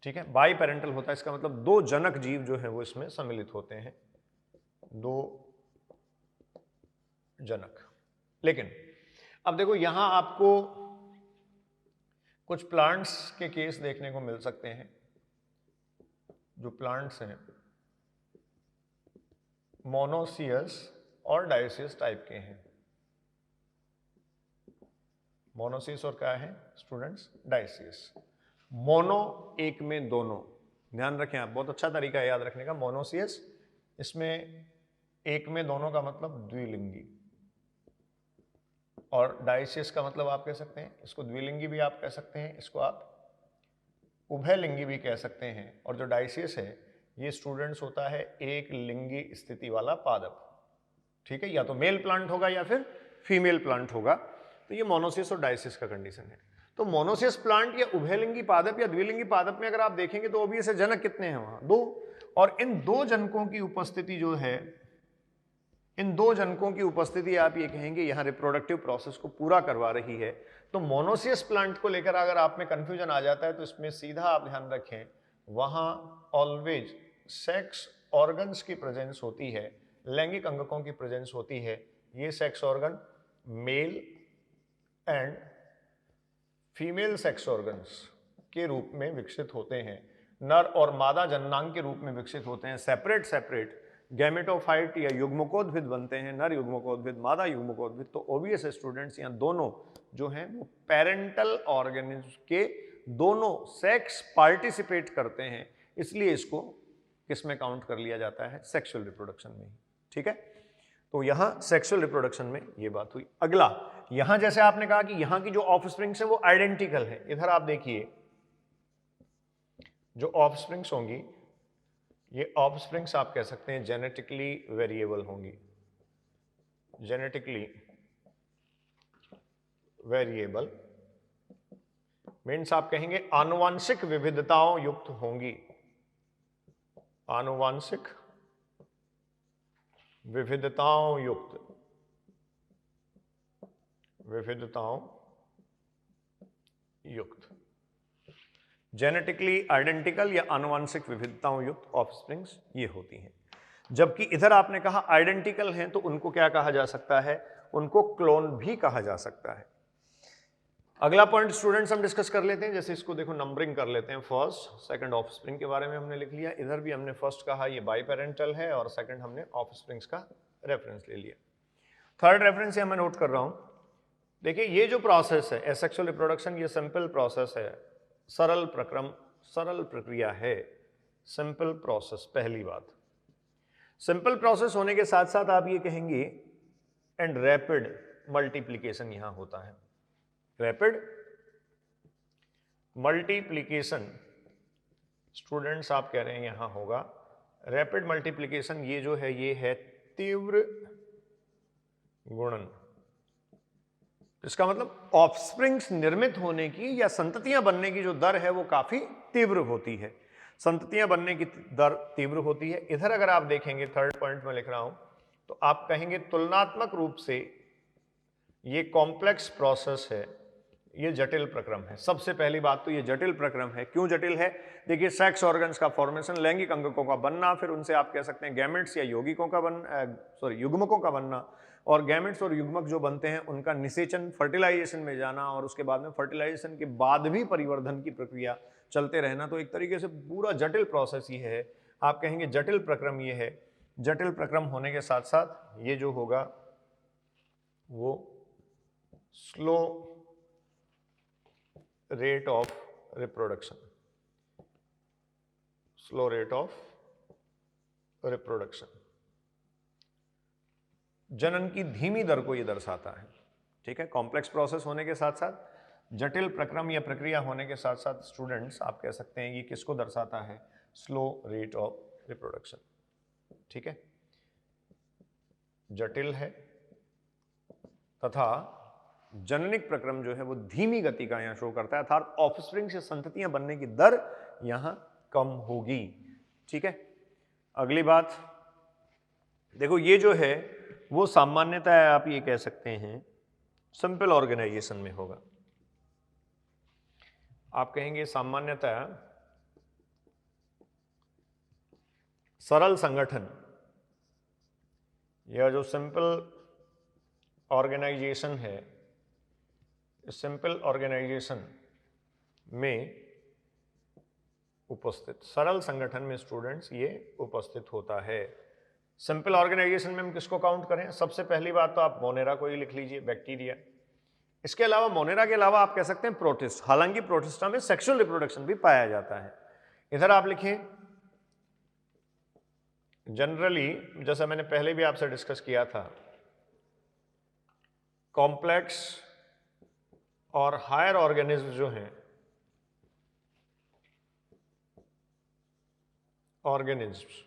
ठीक है, बाई पेरेंटल होता है, इसका मतलब दो जनक जीव जो है वो इसमें सम्मिलित होते हैं, दो जनक। लेकिन अब देखो यहां आपको कुछ प्लांट्स के केस देखने को मिल सकते हैं, जो प्लांट्स हैं मोनोसियस और डायोसियस टाइप के हैं। मोनोसियस और क्या है स्टूडेंट्स, डायोसियस। मोनो एक में दोनों, ध्यान रखें आप, बहुत अच्छा तरीका है याद रखने का। मोनोसियस इसमें एक में दोनों का मतलब द्विलिंगी, और डायोसियस का मतलब आप कह सकते हैं इसको द्विलिंगी भी आप कह सकते हैं, इसको आप उभयलिंगी भी कह सकते हैं। और जो डायोसियस है ये स्टूडेंट्स होता है एक लिंगी स्थिति वाला पादप। ठीक है, या तो मेल प्लांट होगा या फिर फीमेल प्लांट होगा। तो ये मोनोसियस और डायोसियस का कंडीशन है। तो मोनोसियस प्लांट या उभयलिंगी पादप या द्विलिंगी पादप में अगर आप देखेंगे तो ऑब्वियस है जनक कितने हैं वहां, दो। और इन दो जनकों की उपस्थिति जो है, इन दो जनकों की उपस्थिति आप ये कहेंगे यहां रिप्रोडक्टिव प्रोसेस को पूरा करवा रही है। तो मोनोसियस प्लांट को लेकर अगर आप में कंफ्यूजन आ जाता है तो इसमें सीधा आप ध्यान रखें, वहां ऑलवेज सेक्स ऑर्गन्स की प्रेजेंस होती है, लैंगिक अंगकों की प्रेजेंस होती है। ये sex organ male and female sex organs के रूप में विकसित होते हैं, नर और मादा जननांग के रूप में विकसित होते हैं। सेपरेट सेपरेट गैमेटोफाइट या युग्मकोद्भिद बनते हैं, नर युग्मकोद्भिद मादा युग्मकोद्भिद। तो ऑब्वियस स्टूडेंट्स यहाँ दोनों जो हैं वो पेरेंटल ऑर्गेनिज्म के दोनों सेक्स पार्टिसिपेट करते हैं, इसलिए इसको किस में काउंट कर लिया जाता है, सेक्सुअल रिप्रोडक्शन में ही। ठीक है, तो यहां सेक्सुअल रिप्रोडक्शन में ये बात हुई। अगला, यहां जैसे आपने कहा कि यहां की जो ऑफस्प्रिंग्स है वो आइडेंटिकल है, इधर आप देखिए जो ऑफस्प्रिंग्स होंगी ये ऑफस्प्रिंग्स आप कह सकते हैं जेनेटिकली वेरिएबल होंगी, जेनेटिकली वेरिएबल मीन्स आप कहेंगे आनुवांशिक विविधताओं युक्त होंगी, आनुवांशिक विविधताओं युक्त, विविधताओं युक्त, जेनेटिकली आइडेंटिकल या आनुवांशिक विविधताओं युक्त ऑफस्प्रिंग्स ये होती हैं। जबकि इधर आपने कहा आइडेंटिकल हैं तो उनको क्या कहा जा सकता है, उनको क्लोन भी कहा जा सकता है। अगला पॉइंट स्टूडेंट्स हम डिस्कस कर लेते हैं, जैसे इसको देखो नंबरिंग कर लेते हैं। फर्स्ट सेकंड ऑफस्प्रिंग के बारे में हमने लिख लिया, इधर भी हमने फर्स्ट कहा ये बाई पेरेंटल है और सेकंड हमने ऑफस्प्रिंग्स का रेफरेंस ले लिया। थर्ड रेफरेंस मैं नोट कर रहा हूं, देखिए ये जो प्रोसेस है एसेक्सुअल रिप्रोडक्शन, ये सिंपल प्रोसेस है, सरल प्रक्रम, सरल प्रक्रिया है, सिंपल प्रोसेस। पहली बात, सिंपल प्रोसेस होने के साथ साथ आप ये कहेंगे एंड रैपिड मल्टीप्लीकेशन यहां होता है, रैपिड मल्टीप्लीकेशन स्टूडेंट्स आप कह रहे हैं यहां होगा। रैपिड मल्टीप्लीकेशन ये जो है ये है तीव्र गुणन, इसका मतलब ऑफस्प्रिंग्स निर्मित होने की या संततियां बनने की जो दर है वो काफी तीव्र होती है, संततियां बनने की दर तीव्र होती है। इधर अगर आप देखेंगे थर्ड पॉइंट में लिख रहा हूं तो आप कहेंगे तुलनात्मक रूप से ये कॉम्प्लेक्स प्रोसेस है, ये जटिल प्रक्रम है। सबसे पहली बात तो ये जटिल प्रक्रम है। क्यों जटिल है, देखिए सेक्स ऑर्गन्स का फॉर्मेशन, लैंगिक अंगकों का बनना, फिर उनसे आप कह सकते हैं गैमेट्स या यौगिकों का युग्मकों का बनना, और गैमेट्स और युग्मक जो बनते हैं उनका निषेचन फर्टिलाइजेशन में जाना, और उसके बाद में फर्टिलाइजेशन के बाद भी परिवर्धन की प्रक्रिया चलते रहना। तो एक तरीके से पूरा जटिल प्रोसेस ये है, आप कहेंगे जटिल प्रक्रम ये है। जटिल प्रक्रम होने के साथ साथ ये जो होगा वो slow rate of reproduction, slow rate of reproduction, जनन की धीमी दर को ये दर्शाता है। ठीक है, कॉम्प्लेक्स प्रोसेस होने के साथ साथ जटिल प्रक्रम या प्रक्रिया होने के साथ साथ स्टूडेंट्स आप कह सकते हैं ये किसको दर्शाता है, स्लो रेट ऑफ रिप्रोडक्शन। ठीक है, जटिल है तथा जननिक प्रक्रम जो है वो धीमी गति का यहां शो करता है, अर्थात ऑफस्प्रिंग से संततियां बनने की दर यहां कम होगी। ठीक है, अगली बात देखो, ये जो है वो सामान्यतः आप ये कह सकते हैं सिंपल ऑर्गेनाइजेशन में होगा। आप कहेंगे सामान्यतः सरल संगठन या जो सिंपल ऑर्गेनाइजेशन है, सिंपल ऑर्गेनाइजेशन में उपस्थित, सरल संगठन में स्टूडेंट्स ये उपस्थित होता है। सिंपल ऑर्गेनाइजेशन में हम किसको काउंट करें? सबसे पहली बात तो आप मोनेरा को ही लिख लीजिए, बैक्टीरिया। इसके अलावा मोनेरा के अलावा आप कह सकते हैं प्रोटिस्ट, हालांकि प्रोटिस्टा में सेक्सुअल रिप्रोडक्शन भी पाया जाता है। इधर आप लिखें जनरली, जैसा मैंने पहले भी आपसे डिस्कस किया था, कॉम्प्लेक्स और हायर ऑर्गेनिज्म जो हैं, ऑर्गेनिज्म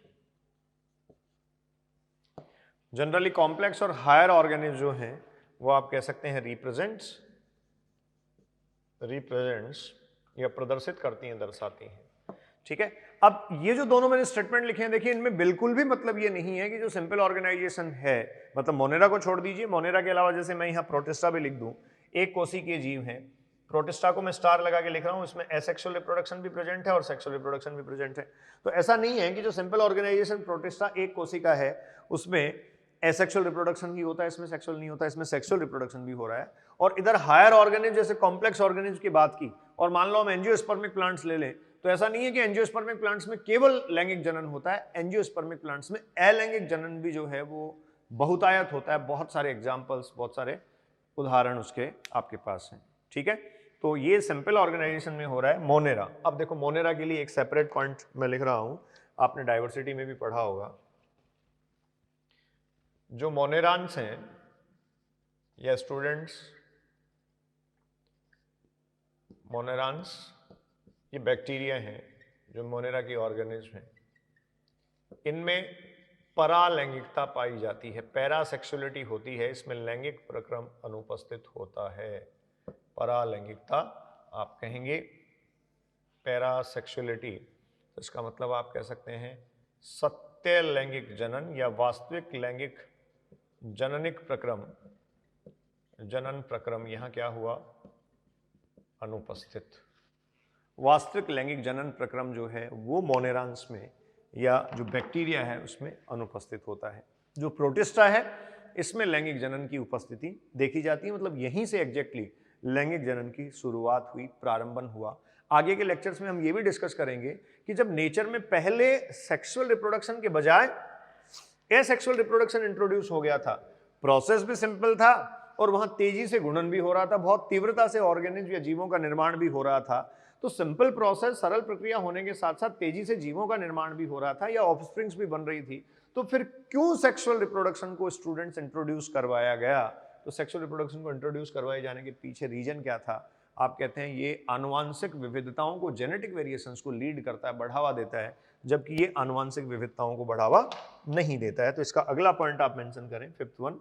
जनरली कॉम्प्लेक्स और हायर ऑर्गेनिज्म जो हैं वो आप कह सकते हैं रिप्रेजेंट्स या प्रदर्शित करती हैं, दर्शाती हैं। ठीक है, अब ये जो दोनों मैंने स्टेटमेंट लिखे हैं, देखिए इनमें बिल्कुल भी मतलब ये नहीं है कि जो सिंपल ऑर्गेनाइजेशन है, मतलब मोनेरा को छोड़ दीजिए, मोनेरा के अलावा जैसे मैं यहाँ प्रोटिस्टा भी लिख दूं, एक कोशिकीय जीव है, प्रोटिस्टा को मैं स्टार लगा के लिख रहा हूं, इसमें एसेक्सुअल रिप्रोडक्शन भी प्रेजेंट है और सेक्सुअल रिप्रोडक्शन भी प्रेजेंट है। तो ऐसा नहीं है कि जो सिंपल ऑर्गेनाइजेशन प्रोटिस्टा एक कोशिका है उसमें एसेक्सुअल रिप्रोडक्शन ही होता है, इसमें सेक्सुअल नहीं होता, इसमें सेक्सुअल रिप्रोडक्शन भी हो रहा है। और इधर हायर ऑर्गेनिज्म जैसे कॉम्प्लेक्स ऑर्गेनिज्म की बात की, और मान लो हम एंजियोस्पर्मिक प्लांट्स ले लें, तो ऐसा नहीं है कि एंजियोस्पर्मिक प्लांट्स में केवल लैंगिक जनन होता है, एंजियोस्पर्मिक प्लांट्स में अलैंगिक जनन भी जो है वो बहुतायत होता है। बहुत सारे एग्जाम्पल्स, बहुत सारे उदाहरण उसके आपके पास हैं। ठीक है, तो ये सिंपल ऑर्गेनाइजेशन में हो रहा है मोनेरा। अब देखो मोनेरा के लिए एक सेपरेट पॉइंट मैं लिख रहा हूं, आपने डाइवर्सिटी में भी पढ़ा होगा, जो मोनेरान्स हैं या स्टूडेंट्स, मोनेरान्स ये बैक्टीरिया हैं जो मोनेरा की ऑर्गेनिज्म हैं, इनमें परालैंगिकता पाई जाती है, पैरासेक्सुअलिटी होती है, इसमें लैंगिक प्रक्रम अनुपस्थित होता है। परालैंगिकता आप कहेंगे, पैरासेक्सुअलिटी, तो इसका मतलब आप कह सकते हैं सत्य लैंगिक जनन या वास्तविक लैंगिक जननिक प्रक्रम, जनन प्रक्रम यहां क्या हुआ? अनुपस्थित। वास्तविक लैंगिक जनन प्रक्रम जो है वो मोनेरान्स में या जो बैक्टीरिया है उसमें अनुपस्थित होता है। जो प्रोटिस्टा है इसमें लैंगिक जनन की उपस्थिति देखी जाती है, मतलब यहीं से एग्जैक्टली लैंगिक जनन की शुरुआत हुई, प्रारंभन हुआ। आगे के लेक्चर्स में हम ये भी डिस्कस करेंगे कि जब नेचर में पहले सेक्सुअल रिप्रोडक्शन के बजाय एसेक्सुअल रिप्रोडक्शन इंट्रोड्यूस हो गया था, प्रोसेस भी सिंपल था और वहां तेजी से गुणन भी हो रहा था, बहुत तीव्रता से ऑर्गेनिज्म या जीवों का निर्माण भी हो रहा था। तो सिंपल प्रोसेस, सरल प्रक्रिया होने के साथ साथ तेजी से जीवों का निर्माण भी हो रहा था या ऑफस्प्रिंग्स भी बन रही थी, तो फिर क्यों सेक्सुअल रिप्रोडक्शन को स्टूडेंट्स इंट्रोड्यूस करवाया गया? तो सेक्सुअल रिप्रोडक्शन को इंट्रोड्यूस करवाए जाने के पीछे रीजन क्या था? आप कहते हैं ये आनुवांशिक विविधताओं को, जेनेटिक वेरिएशंस को लीड करता है, बढ़ावा देता है, जबकि ये आनुवांशिक विविधताओं को बढ़ावा नहीं देता है। तो इसका अगला पॉइंट आप मेंशन करें, फिफ्थ वन,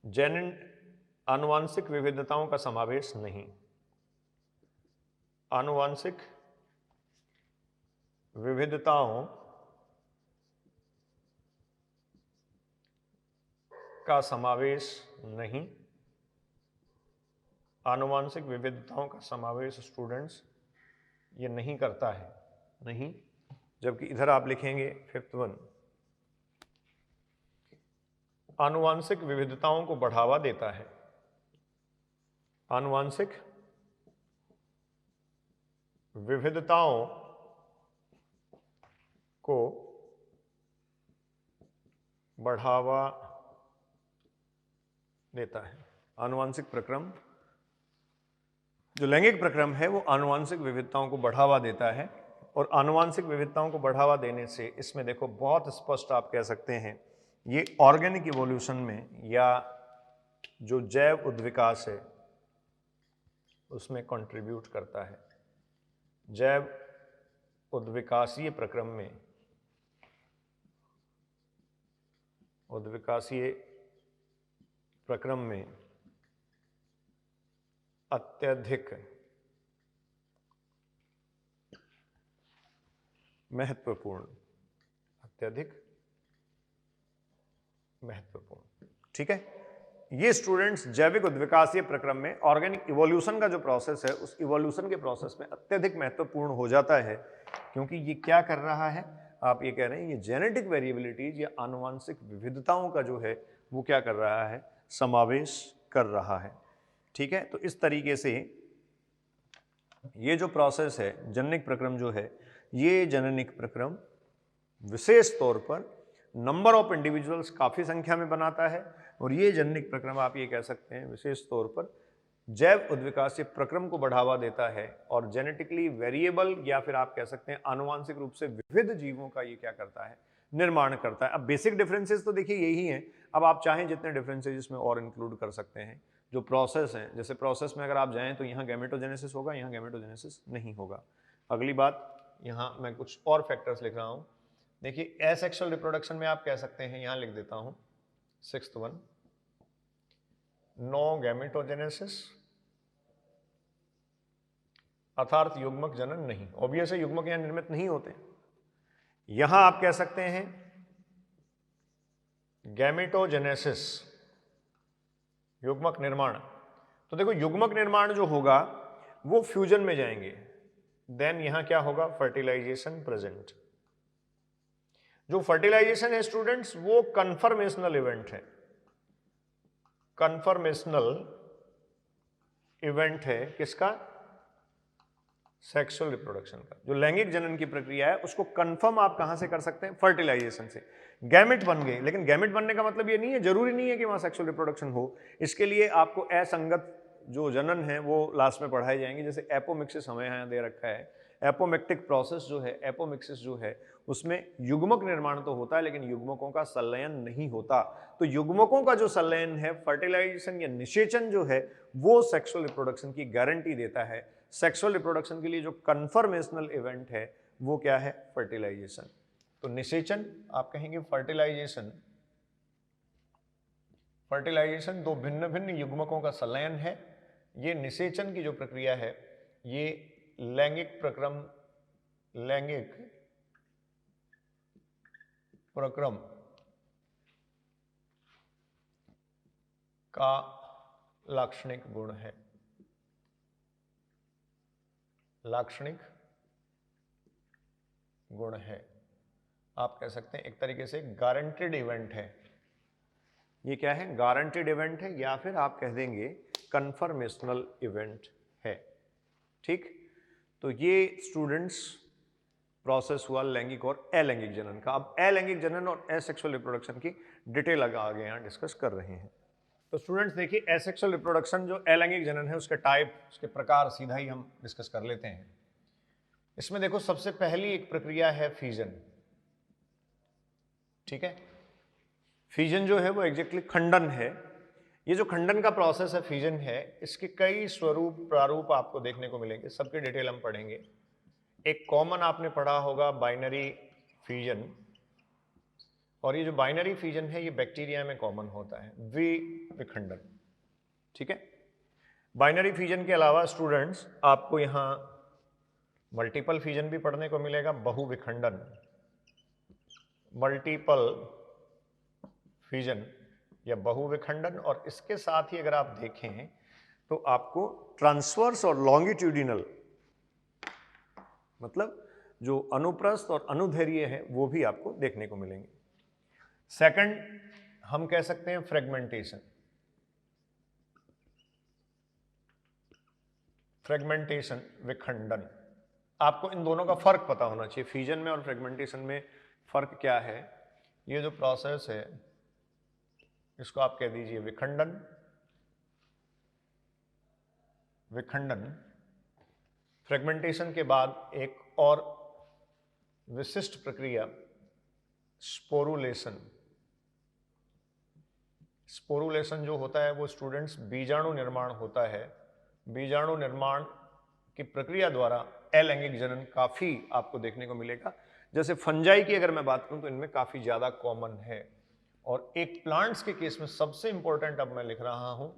जेनेन आनुवांशिक विविधताओं का समावेश नहीं। आनुवांशिक विविधताओं का समावेश नहीं, आनुवांशिक विविधताओं का समावेश स्टूडेंट्स ये नहीं करता है, नहीं। जबकि इधर आप लिखेंगे फिफ्थ वन, आनुवांशिक विविधताओं को बढ़ावा देता है। आनुवांशिक विविधताओं को बढ़ावा देता है। आनुवांशिक प्रक्रम, जो लैंगिक प्रक्रम है वो आनुवांशिक विविधताओं को बढ़ावा देता है, और आनुवांशिक विविधताओं को बढ़ावा देने से इसमें देखो बहुत स्पष्ट आप कह सकते हैं ये ऑर्गेनिक इवोल्यूशन में या जो जैव उद्विकास है उसमें कंट्रीब्यूट करता है। जैव उद्विकासीय प्रक्रम में उद्विकासीय प्रक्रम में अत्यधिक महत्वपूर्ण, अत्यधिक महत्वपूर्ण। ठीक है, ये स्टूडेंट्स जैविक उद्विकासीय प्रक्रम में ऑर्गेनिक इवोल्यूशन का जो प्रोसेस है उस इवोल्यूशन के प्रोसेस में अत्यधिक महत्वपूर्ण हो जाता है, क्योंकि ये क्या कर रहा है, आप ये कह रहे हैं ये जेनेटिक वेरिएबिलिटीज या आनुवंशिक विविधताओं का जो है वो क्या कर रहा है, समावेश कर रहा है। ठीक है, तो इस तरीके से ये जो प्रोसेस है जननिक प्रक्रम जो है, ये जननिक प्रक्रम विशेष तौर पर नंबर ऑफ इंडिविजुअल्स काफ़ी संख्या में बनाता है, और ये जननिक प्रक्रम आप ये कह सकते हैं विशेष तौर पर जैव उद्विकासीय प्रक्रम को बढ़ावा देता है, और जेनेटिकली वेरिएबल या फिर आप कह सकते हैं आनुवांशिक रूप से विविध जीवों का ये क्या करता है, निर्माण करता है। अब बेसिक डिफरेंसेस तो देखिए यही हैं, अब आप चाहें जितने डिफरेंसेस इसमें और इंक्लूड कर सकते हैं। जो प्रोसेस हैं, जैसे प्रोसेस में अगर आप जाएं तो यहाँ गैमेटोजेनेसिस होगा, यहाँ गैमेटोजेनेसिस नहीं होगा। अगली बात, यहाँ मैं कुछ और फैक्टर्स लिख रहा हूँ। देखिए एसेक्सुअल रिप्रोडक्शन में आप कह सकते हैं, यहाँ लिख देता हूँ 6th वन, नो गैमेटोजेनेसिस, अर्थात युग्मक जनन नहीं, ऑब्वियस है युग्मक यहाँ निर्मित नहीं होते। यहां आप कह सकते हैं गैमेटोजेनेसिस, युग्मक निर्माण। तो देखो युग्मक निर्माण जो होगा वो फ्यूजन में जाएंगे, देन यहां क्या होगा, फर्टिलाइजेशन प्रेजेंट। जो फर्टिलाइजेशन है स्टूडेंट्स वो कन्फर्मेशनल इवेंट है, कन्फर्मेशनल इवेंट है किसका, सेक्सुअल रिप्रोडक्शन का। जो लैंगिक जनन की प्रक्रिया है उसको कंफर्म आप कहां से कर सकते हैं, फर्टिलाइजेशन से। गैमेट बन गए, लेकिन गैमेट बनने का मतलब ये नहीं है, जरूरी नहीं है कि वहां सेक्सुअल रिप्रोडक्शन हो। इसके लिए आपको असंगत जो जनन है वो लास्ट में पढ़ाए जाएंगे, जैसे एपोमिक्सिस हमें यहाँ दे रखा है। एपोमेक्टिक प्रोसेस जो है, एपोमिक्सिस जो है उसमें युग्मक निर्माण तो होता है लेकिन युग्मकों का संलयन नहीं होता। तो युग्मकों का जो संलयन है, फर्टिलाइजेशन या निषेचन जो है, वो सेक्सुअल रिप्रोडक्शन की गारंटी देता है। सेक्सुअल रिप्रोडक्शन के लिए जो कन्फर्मेशनल इवेंट है वो क्या है, फर्टिलाइजेशन। तो निषेचन आप कहेंगे फर्टिलाइजेशन, फर्टिलाइजेशन दो भिन्न भिन्न युग्मकों का संलयन है। ये निषेचन की जो प्रक्रिया है ये लैंगिक प्रक्रम का लाक्षणिक गुण है, लाक्षणिक गुण है। आप कह सकते हैं एक तरीके से गारंटेड इवेंट है। ये क्या है, गारंटेड इवेंट है, या फिर आप कह देंगे कन्फर्मेशनल इवेंट है। ठीक, तो ये स्टूडेंट्स प्रोसेस हुआ लैंगिक और अलैंगिक जनन का। अब अलैंगिक जनन और एसेक्सुअल रिप्रोडक्शन की डिटेल आगे यहाँ डिस्कस कर रहे हैं। तो स्टूडेंट्स देखिए एसेक्सुअल रिप्रोडक्शन जो अलैंगिक जनन है उसके टाइप, उसके प्रकार सीधा ही हम डिस्कस कर लेते हैं। इसमें देखो सबसे पहली एक प्रक्रिया है फिजन। ठीक है, फिजन जो है वो एग्जैक्टली खंडन है। ये जो खंडन का प्रोसेस है, फिजन है, इसके कई स्वरूप प्रारूप आपको देखने को मिलेंगे, सबकी डिटेल हम पढ़ेंगे। एक कॉमन आपने पढ़ा होगा बाइनरी फिजन, और ये जो बाइनरी फिजन है ये बैक्टीरिया में कॉमन होता है, विखंडन। ठीक है, बाइनरी फिजन के अलावा स्टूडेंट्स आपको यहां मल्टीपल फिजन भी पढ़ने को मिलेगा, बहुविखंडन, मल्टीपल फिजन या बहुविखंडन। और इसके साथ ही अगर आप देखें तो आपको ट्रांसवर्स और लॉन्गिट्यूडिनल, मतलब जो अनुप्रस्थ और अनुदैर्घ्य है वो भी आपको देखने को मिलेंगे। सेकंड हम कह सकते हैं फ्रेगमेंटेशन। फ्रेगमेंटेशन, विखंडन। आपको इन दोनों का फर्क पता होना चाहिए, फिजन में और फ्रेगमेंटेशन में फर्क क्या है। ये जो प्रोसेस है इसको आप कह दीजिए विखंडन, विखंडन। फ्रेगमेंटेशन के बाद एक और विशिष्ट प्रक्रिया स्पोरुलेशन। स्पोरुलेशन जो होता है वो स्टूडेंट्स बीजाणु निर्माण होता है। बीजाणु निर्माण की प्रक्रिया द्वारा अलैंगिक जनन काफी आपको देखने को मिलेगा। जैसे फंजाई की अगर मैं बात करूं तो इनमें काफी ज्यादा कॉमन है, और एक प्लांट्स के केस में सबसे इंपॉर्टेंट अब मैं लिख रहा हूं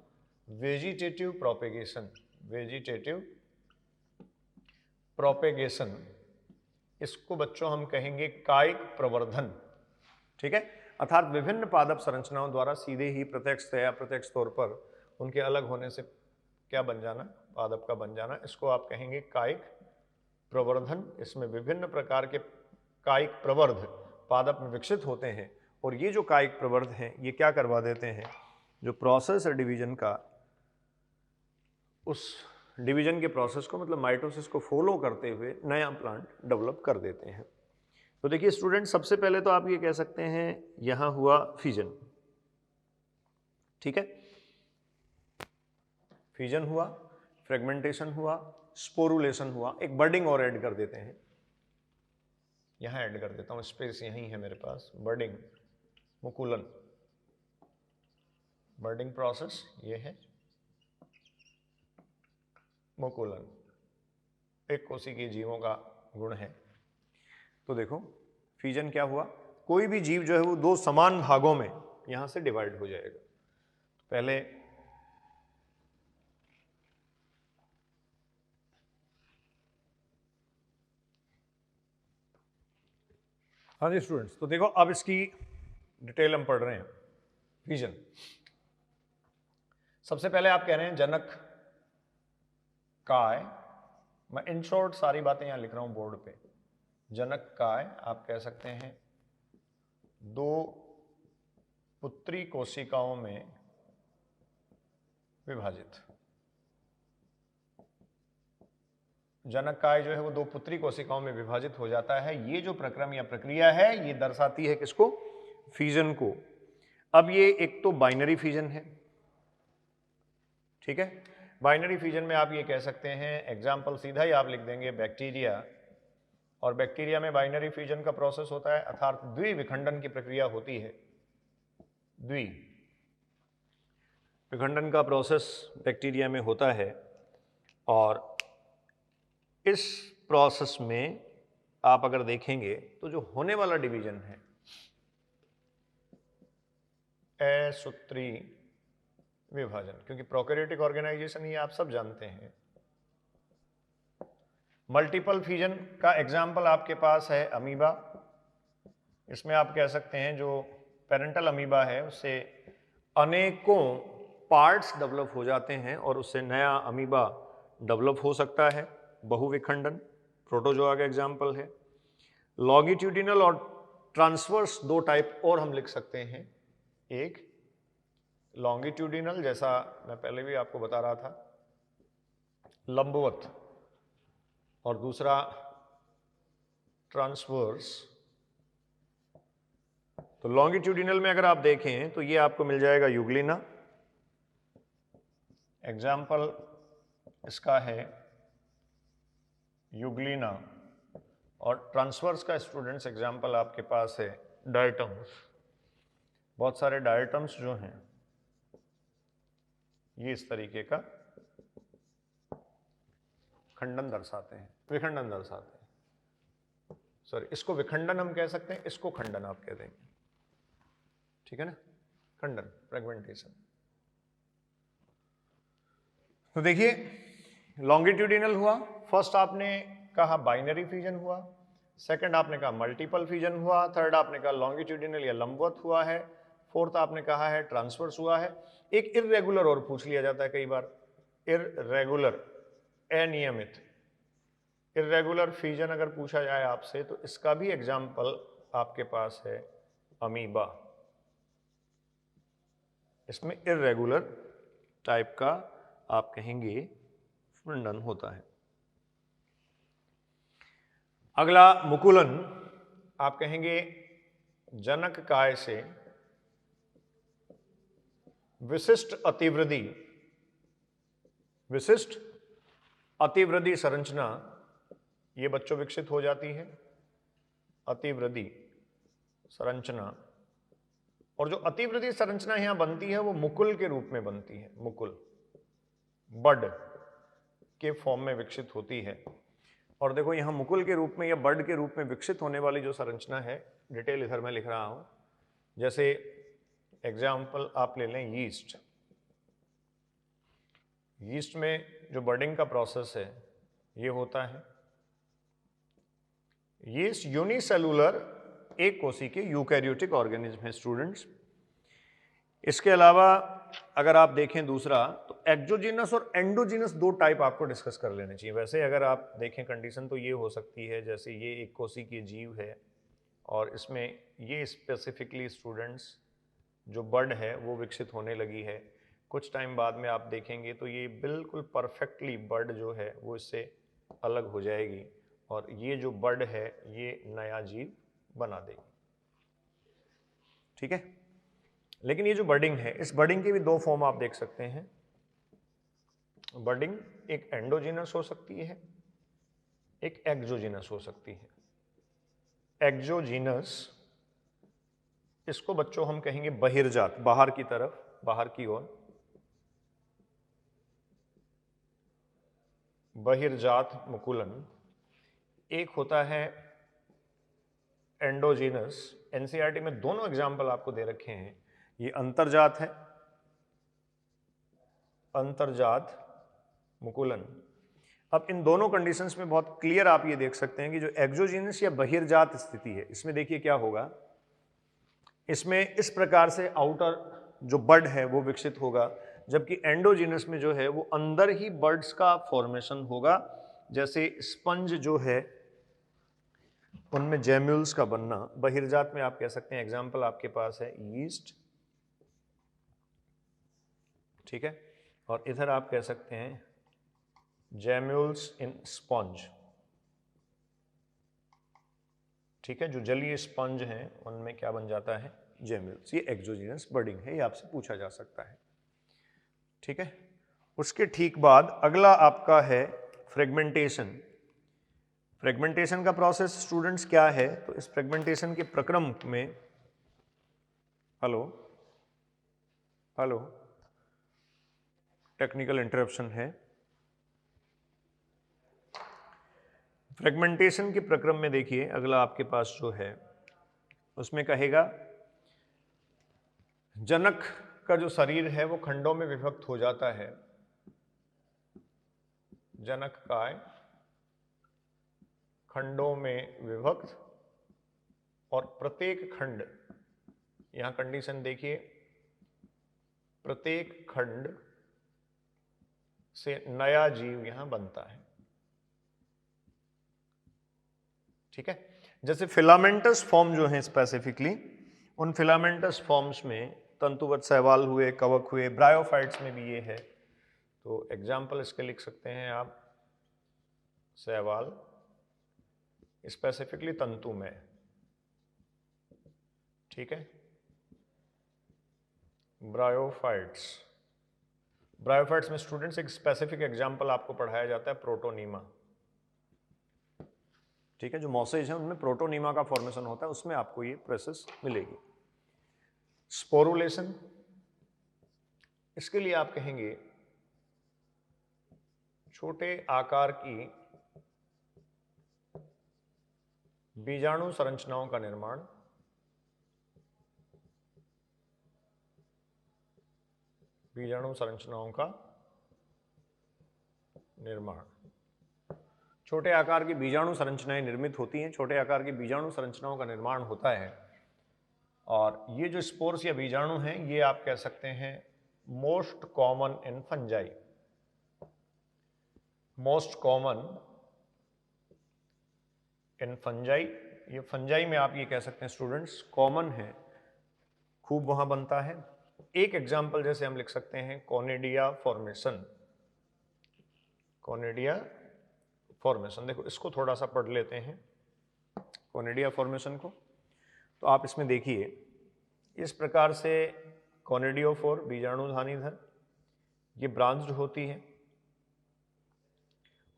वेजिटेटिव प्रोपेगेशन। वेजिटेटिव प्रोपेगेशन, इसको बच्चों हम कहेंगे कायिक प्रवर्धन। ठीक है, अर्थात विभिन्न पादप संरचनाओं द्वारा सीधे ही प्रत्यक्ष या अप्रत्यक्ष तौर पर उनके अलग होने से क्या बन जाना, पादप का बन जाना, इसको आप कहेंगे कायिक प्रवर्धन। इसमें विभिन्न प्रकार के कायिक प्रवर्ध पादप में विकसित होते हैं और ये जो कायिक प्रवर्ध हैं ये क्या करवा देते हैं, जो प्रोसेस है डिवीजन का, उस डिवीजन के प्रोसेस को मतलब माइटोसिस को फॉलो करते हुए नया प्लांट डेवलप कर देते हैं। तो देखिए स्टूडेंट, सबसे पहले तो आप ये कह सकते हैं यहां हुआ फिजन। ठीक है, फिजन हुआ, फ्रेगमेंटेशन हुआ, स्पोरुलेशन हुआ, एक बर्डिंग और ऐड कर देते हैं, यहां ऐड कर देता हूं, स्पेस यहीं है मेरे पास, बर्डिंग, मुकुलन, बर्डिंग प्रोसेस ये है, मुकुलन एक कोशिकीय जीवों का गुण है। तो देखो फ्यूजन क्या हुआ, कोई भी जीव जो है वो दो समान भागों में यहां से डिवाइड हो जाएगा। तो पहले हाँ जी स्टूडेंट्स, तो देखो अब इसकी डिटेल हम पढ़ रहे हैं। फ्यूजन, सबसे पहले आप कह रहे हैं जनक काय, मैं इन शॉर्ट सारी बातें यहां लिख रहा हूं बोर्ड पे। जनक काय आप कह सकते हैं दो पुत्री कोशिकाओं में विभाजित। जनक काय जो है वो दो पुत्री कोशिकाओं में विभाजित हो जाता है। ये जो प्रक्रम या प्रक्रिया है ये दर्शाती है किसको, फ्यूजन को। अब ये एक तो बाइनरी फ्यूजन है, ठीक है, बाइनरी फ्यूजन में आप ये कह सकते हैं, एग्जाम्पल सीधा ही आप लिख देंगे बैक्टीरिया, और बैक्टीरिया में बाइनरी फ्यूजन का प्रोसेस होता है, अर्थात द्विविखंडन की प्रक्रिया होती है। द्विविखंडन का प्रोसेस बैक्टीरिया में होता है और इस प्रोसेस में आप अगर देखेंगे तो जो होने वाला डिवीजन है असूत्री विभाजन, क्योंकि प्रोकैरियोटिक ऑर्गेनाइजेशन ही आप सब जानते हैं। मल्टीपल फ्यूजन का एग्जाम्पल आपके पास है अमीबा। इसमें आप कह सकते हैं जो पेरेंटल अमीबा है उससे अनेकों पार्ट्स डेवलप हो जाते हैं और उससे नया अमीबा डेवलप हो सकता है। बहुविखंडन प्रोटोजोआ का एग्जाम्पल है। लॉन्गिट्यूडिनल और ट्रांसवर्स दो टाइप और हम लिख सकते हैं, एक लॉन्गिट्यूडिनल जैसा मैं पहले भी आपको बता रहा था, लंबवत, और दूसरा ट्रांसवर्स। तो लॉन्गिट्यूडिनल में अगर आप देखें तो ये आपको मिल जाएगा यूग्लिना, एग्जाम्पल इसका है यूग्लिना, और ट्रांसवर्स का स्टूडेंट्स एग्जाम्पल आपके पास है डायटम्स। बहुत सारे डायटम्स जो हैं ये इस तरीके का खंडन दर्शाते हैं, विखंडन दर्शाते हैं। सॉरी, इसको विखंडन हम कह सकते हैं, इसको खंडन आप कह देंगे, ठीक है ना, खंडन, फ्रेगमेंटेशन। तो देखिए लॉन्गिट्यूडिनल हुआ, फर्स्ट आपने कहा बाइनरी फ्यूजन हुआ, सेकंड आपने कहा मल्टीपल फ्यूजन हुआ, थर्ड आपने कहा लॉन्गिट्यूडिनल या लंबवत हुआ है, फोर्थ आपने कहा है ट्रांसवर्स हुआ है। एक इर्रेगुलर और पूछ लिया जाता है कई बार, इर्रेगुलर, अनियमित इर्रेगुलर फ्यूजन अगर पूछा जाए आपसे तो इसका भी एग्जाम्पल आपके पास है अमीबा। इसमें इर्रेगुलर टाइप का आप कहेंगे फ्यूजन होता है। अगला मुकुलन, आप कहेंगे जनक काय से विशिष्ट अतिवृद्धि, विशिष्ट अतिवृद्धि संरचना ये बच्चों विकसित हो जाती है, अतिवृद्धि संरचना। और जो अतिवृद्धि संरचना यहां बनती है वो मुकुल के रूप में बनती है, मुकुल, बड के फॉर्म में विकसित होती है। और देखो यहां मुकुल के रूप में या बड के रूप में विकसित होने वाली जो संरचना है, डिटेल इधर मैं लिख रहा हूं, जैसे एग्जाम्पल आप ले लें यीस्ट। यीस्ट में जो बर्डिंग का प्रोसेस है ये होता है। यीस्ट यूनिसेलुलर एक कोशी के यूकैरियोटिक ऑर्गेनिज्म है स्टूडेंट्स। इसके अलावा अगर आप देखें दूसरा, तो एक्सोजीनस और एंडोजीनस दो टाइप आपको डिस्कस कर लेने चाहिए। वैसे अगर आप देखें कंडीशन तो ये हो सकती है, जैसे ये एक कोशी की जीव है और इसमें ये स्पेसिफिकली स्टूडेंट्स जो बर्ड है वो विकसित होने लगी है। कुछ टाइम बाद में आप देखेंगे तो ये बिल्कुल परफेक्टली बर्ड जो है वो इससे अलग हो जाएगी और ये जो बर्ड है ये नया जीव बना देगी। ठीक है, लेकिन ये जो बर्डिंग है, इस बर्डिंग के भी दो फॉर्म आप देख सकते हैं। बर्डिंग एक एंडोजीनस हो सकती है, एक एक्सोजीनस हो सकती है। एक्सोजीनस इसको बच्चों हम कहेंगे बहिर्जात, बाहर की तरफ, बाहर की ओर बहिर्जात मुकुलन। एक होता है एंडोजीनस। एनसीईआरटी में दोनों एग्जाम्पल आपको दे रखे हैं। ये अंतर्जात है, अंतर्जात मुकुलन। अब इन दोनों कंडीशंस में बहुत क्लियर आप ये देख सकते हैं कि जो एक्सोजीनस या बहिर्जात स्थिति है, इसमें देखिए क्या होगा। इसमें इस प्रकार से आउटर जो बर्ड है वो विकसित होगा, जबकि एंडोजीनस में जो है वो अंदर ही बर्ड्स का फॉर्मेशन होगा। जैसे स्पंज जो है उनमें जेम्यूल्स का बनना। बहिर्जात में आप कह सकते हैं, एग्जाम्पल आपके पास है यीस्ट, ठीक है, और इधर आप कह सकते हैं जेम्यूल्स इन स्पंज। ठीक है, जो जलीय स्पंज हैं उनमें क्या बन जाता है, जेम्यूल्स। ये एक्सोजीनस बर्डिंग है, ये आपसे पूछा जा सकता है। ठीक है, उसके ठीक बाद अगला आपका है फ्रेगमेंटेशन। फ्रेगमेंटेशन का प्रोसेस स्टूडेंट्स क्या है, तो इस फ्रेगमेंटेशन के प्रक्रम में, हेलो हेलो, टेक्निकल इंटरप्शन है। फ्रेगमेंटेशन के प्रक्रम में देखिए अगला आपके पास जो है उसमें कहेगा जनक का जो शरीर है वो खंडों में विभक्त हो जाता है। जनक काय खंडों में विभक्त, और प्रत्येक खंड, यहां कंडीशन देखिए, प्रत्येक खंड से नया जीव यहां बनता है। ठीक है, जैसे फिलामेंटस फॉर्म जो है स्पेसिफिकली, उन फिलामेंटस फॉर्म्स में तंतुवत शैवाल हुए, कवक हुए, ब्रायोफाइट्स में भी ये है। तो एग्जाम्पल इसके लिख सकते हैं आप, शैवाल स्पेसिफिकली तंतु में। ठीक है, ब्रायोफाइट्स। ब्रायोफाइट्स में स्टूडेंट्स एक स्पेसिफिक एग्जाम्पल आपको पढ़ाया जाता है, प्रोटोनीमा। ठीक है, जो मॉसेज है उनमें प्रोटोनीमा का फॉर्मेशन होता है, उसमें आपको ये प्रोसेस मिलेगी। स्पोरुलेशन, इसके लिए आप कहेंगे छोटे आकार की बीजाणु संरचनाओं का निर्माण। बीजाणु संरचनाओं का निर्माण, छोटे आकार की बीजाणु संरचनाएं निर्मित होती हैं, छोटे आकार की बीजाणु संरचनाओं का निर्माण होता है। और ये जो स्पोर्स या बीजाणु हैं ये आप कह सकते हैं most common in fungi. Most common in fungi, ये फंजाई में आप ये कह सकते हैं स्टूडेंट्स कॉमन है, खूब वहां बनता है। एक एग्जाम्पल जैसे हम लिख सकते हैं कोनिडिया फॉर्मेशन। कोनिडिया फॉर्मेशन, देखो इसको थोड़ा सा पढ़ लेते हैं कोनिडिया फॉर्मेशन को। तो आप इसमें देखिए इस प्रकार से कोनिडियोफोर, बीजाणुधानीधर, ये ब्रांच्ड होती है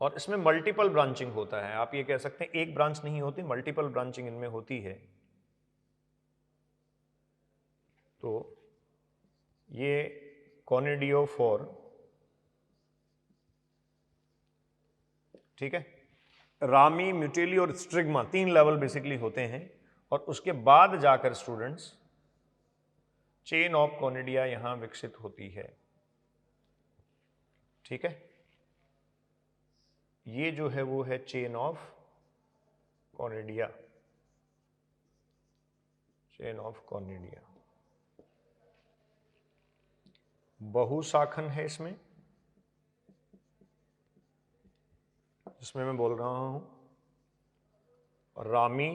और इसमें मल्टीपल ब्रांचिंग होता है। आप ये कह सकते हैं एक ब्रांच नहीं होती, मल्टीपल ब्रांचिंग इनमें होती है। तो ये कोनिडियोफोर, ठीक है, रामी, म्यूटेली और स्ट्रिग्मा, 3 लेवल बेसिकली होते हैं। और उसके बाद जाकर स्टूडेंट्स चेन ऑफ कॉनिडिया यहां विकसित होती है। ठीक है, ये जो है वो है chain of conidia, chain of conidia. बहुशाखन है इसमें, जिसमें मैं बोल रहा हूं रामी,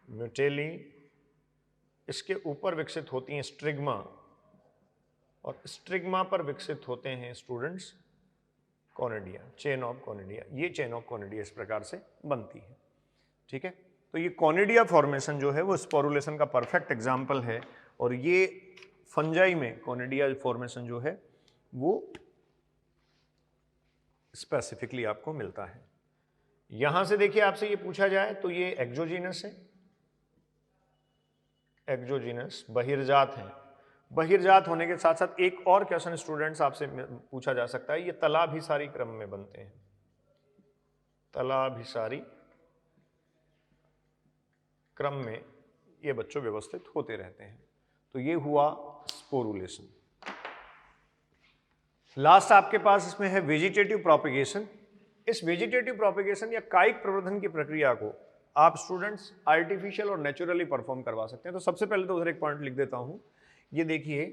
म्यूटेली, इसके ऊपर विकसित होती हैं स्ट्रिग्मा, और स्ट्रिग्मा पर विकसित होते हैं students conidia, chain of conidia. ये चेन ऑफ कॉनिडिया इस प्रकार से बनती है। ठीक है, तो ये कॉनिडिया फॉर्मेशन जो है वो स्पोरुलेशन का परफेक्ट एग्जाम्पल है, और ये फंजाई में कॉनिडिया फॉर्मेशन जो है वो स्पेसिफिकली आपको मिलता है। यहां से देखिए आपसे ये पूछा जाए तो ये एक्सोजीनस है, एक्सोजीनस बहिर्जात है। बहिर्जात होने के साथ साथ एक और क्वेश्चन स्टूडेंट्स आपसे पूछा जा सकता है, ये तलाभिसारी क्रम में बनते हैं, तलाभिसारी क्रम में ये बच्चों व्यवस्थित होते रहते हैं। तो ये हुआ स्पोरुलेशन। लास्ट आपके पास इसमें है वेजिटेटिव प्रोपेगेशन। इस वेजिटेटिव प्रोपेगेशन या कायिक प्रवर्धन की प्रक्रिया को आप स्टूडेंट्स आर्टिफिशियल और नेचुरली परफॉर्म करवा सकते हैं। तो सबसे पहले तो उधर एक पॉइंट लिख देता हूं, ये देखिए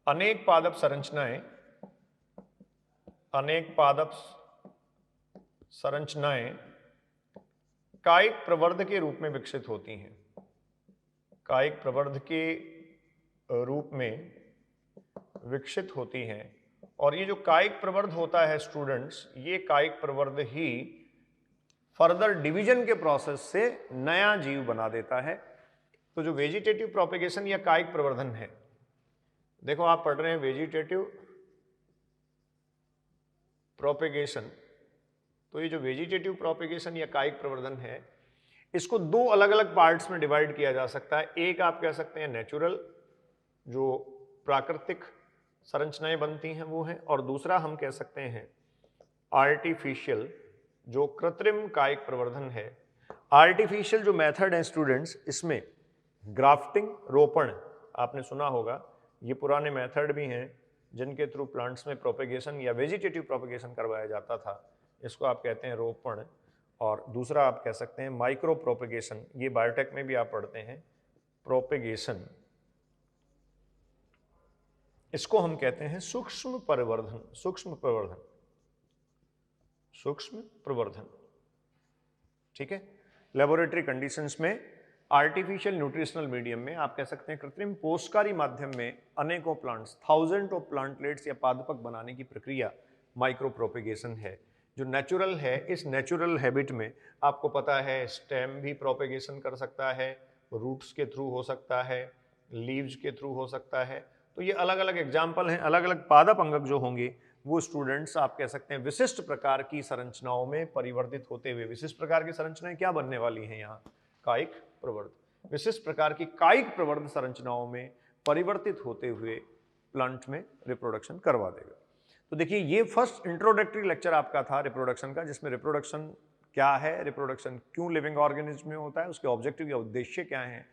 अनेक पादप संरचनाएं, अनेक पादप संरचनाएं कायिक प्रवर्ध के रूप में विकसित होती हैं, कायिक प्रवर्ध के रूप में विकसित होती हैं। और ये जो कायिक प्रवर्ध होता है स्टूडेंट्स, ये कायिक प्रवर्ध ही फर्दर डिवीजन के प्रोसेस से नया जीव बना देता है। तो जो वेजिटेटिव प्रोपेगेशन या कायिक प्रवर्धन है, देखो आप पढ़ रहे हैं वेजिटेटिव प्रोपेगेशन, तो ये जो वेजिटेटिव प्रोपेगेशन या कायिक प्रवर्धन है, इसको दो अलग अलग पार्ट्स में डिवाइड किया जा सकता है। एक आप कह सकते हैं नेचुरल, जो प्राकृतिक संरचनाएं बनती हैं वो है, और दूसरा हम कह सकते हैं आर्टिफिशियल, जो कृत्रिम कायिक प्रवर्धन है। आर्टिफिशियल जो मेथड है स्टूडेंट्स, इसमें ग्राफ्टिंग, रोपण आपने सुना होगा, ये पुराने मेथड भी हैं जिनके थ्रू प्लांट्स में प्रोपेगेशन या वेजिटेटिव प्रोपेगेशन करवाया जाता था, इसको आप कहते हैं रोपण। और दूसरा आप कह सकते हैं माइक्रो प्रोपेगेशन, ये बायोटेक में भी आप पढ़ते हैं प्रोपेगेशन, इसको हम कहते हैं सूक्ष्म परिवर्धन, सूक्ष्म प्रवर्धन, सूक्ष्म प्रवर्धन। ठीक है, लेबोरेटरी कंडीशंस में आर्टिफिशियल न्यूट्रिशनल मीडियम में आप कह सकते हैं कृत्रिम पोषकारी माध्यम में अनेकों प्लांट्स, थाउजेंड ऑफ प्लांटलेट्स या पादपक बनाने की प्रक्रिया माइक्रो प्रोपेगेशन है। जो नेचुरल है, इस नेचुरल हैबिट में आपको पता है स्टेम भी प्रोपेगेशन कर सकता है, रूट्स के थ्रू हो सकता है, लीव्स के थ्रू हो सकता है। तो ये अलग अलग एग्जाम्पल हैं। अलग अलग पादप अंगक जो होंगे वो स्टूडेंट्स आप कह सकते हैं विशिष्ट प्रकार की संरचनाओं में परिवर्तित होते हुए, विशिष्ट प्रकार की संरचनाएं क्या बनने वाली हैं यहाँ, कायिक प्रवर्ध, विशिष्ट प्रकार की कायिक प्रवर्ध संरचनाओं में परिवर्तित होते हुए प्लांट में रिप्रोडक्शन करवा देगा। तो देखिए ये फर्स्ट इंट्रोडक्टरी लेक्चर आपका था रिप्रोडक्शन का, जिसमें रिप्रोडक्शन क्या है, रिप्रोडक्शन क्यों लिविंग ऑर्गेनिज्म में होता है, उसके ऑब्जेक्टिव या उद्देश्य क्या हैं,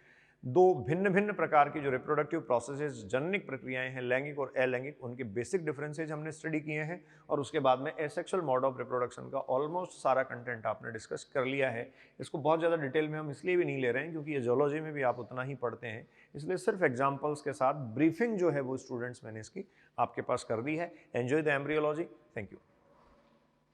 दो भिन्न भिन्न प्रकार की जो रिप्रोडक्टिव प्रोसेसेस, जननिक प्रक्रियाएं हैं, लैंगिक और अलैंगिक, उनके बेसिक डिफरेंसेज हमने स्टडी किए हैं। और उसके बाद में एसेक्सुअल मोड ऑफ रिप्रोडक्शन का ऑलमोस्ट सारा कंटेंट आपने डिस्कस कर लिया है। इसको बहुत ज़्यादा डिटेल में हम इसलिए भी नहीं ले रहे हैं क्योंकि ये जूलॉजी में भी आप उतना ही पढ़ते हैं, इसलिए सिर्फ एग्जाम्पल्स के साथ ब्रीफिंग जो है वो स्टूडेंट्स मैंने इसकी आपके पास कर दी है। Enjoy the embryology. Thank you.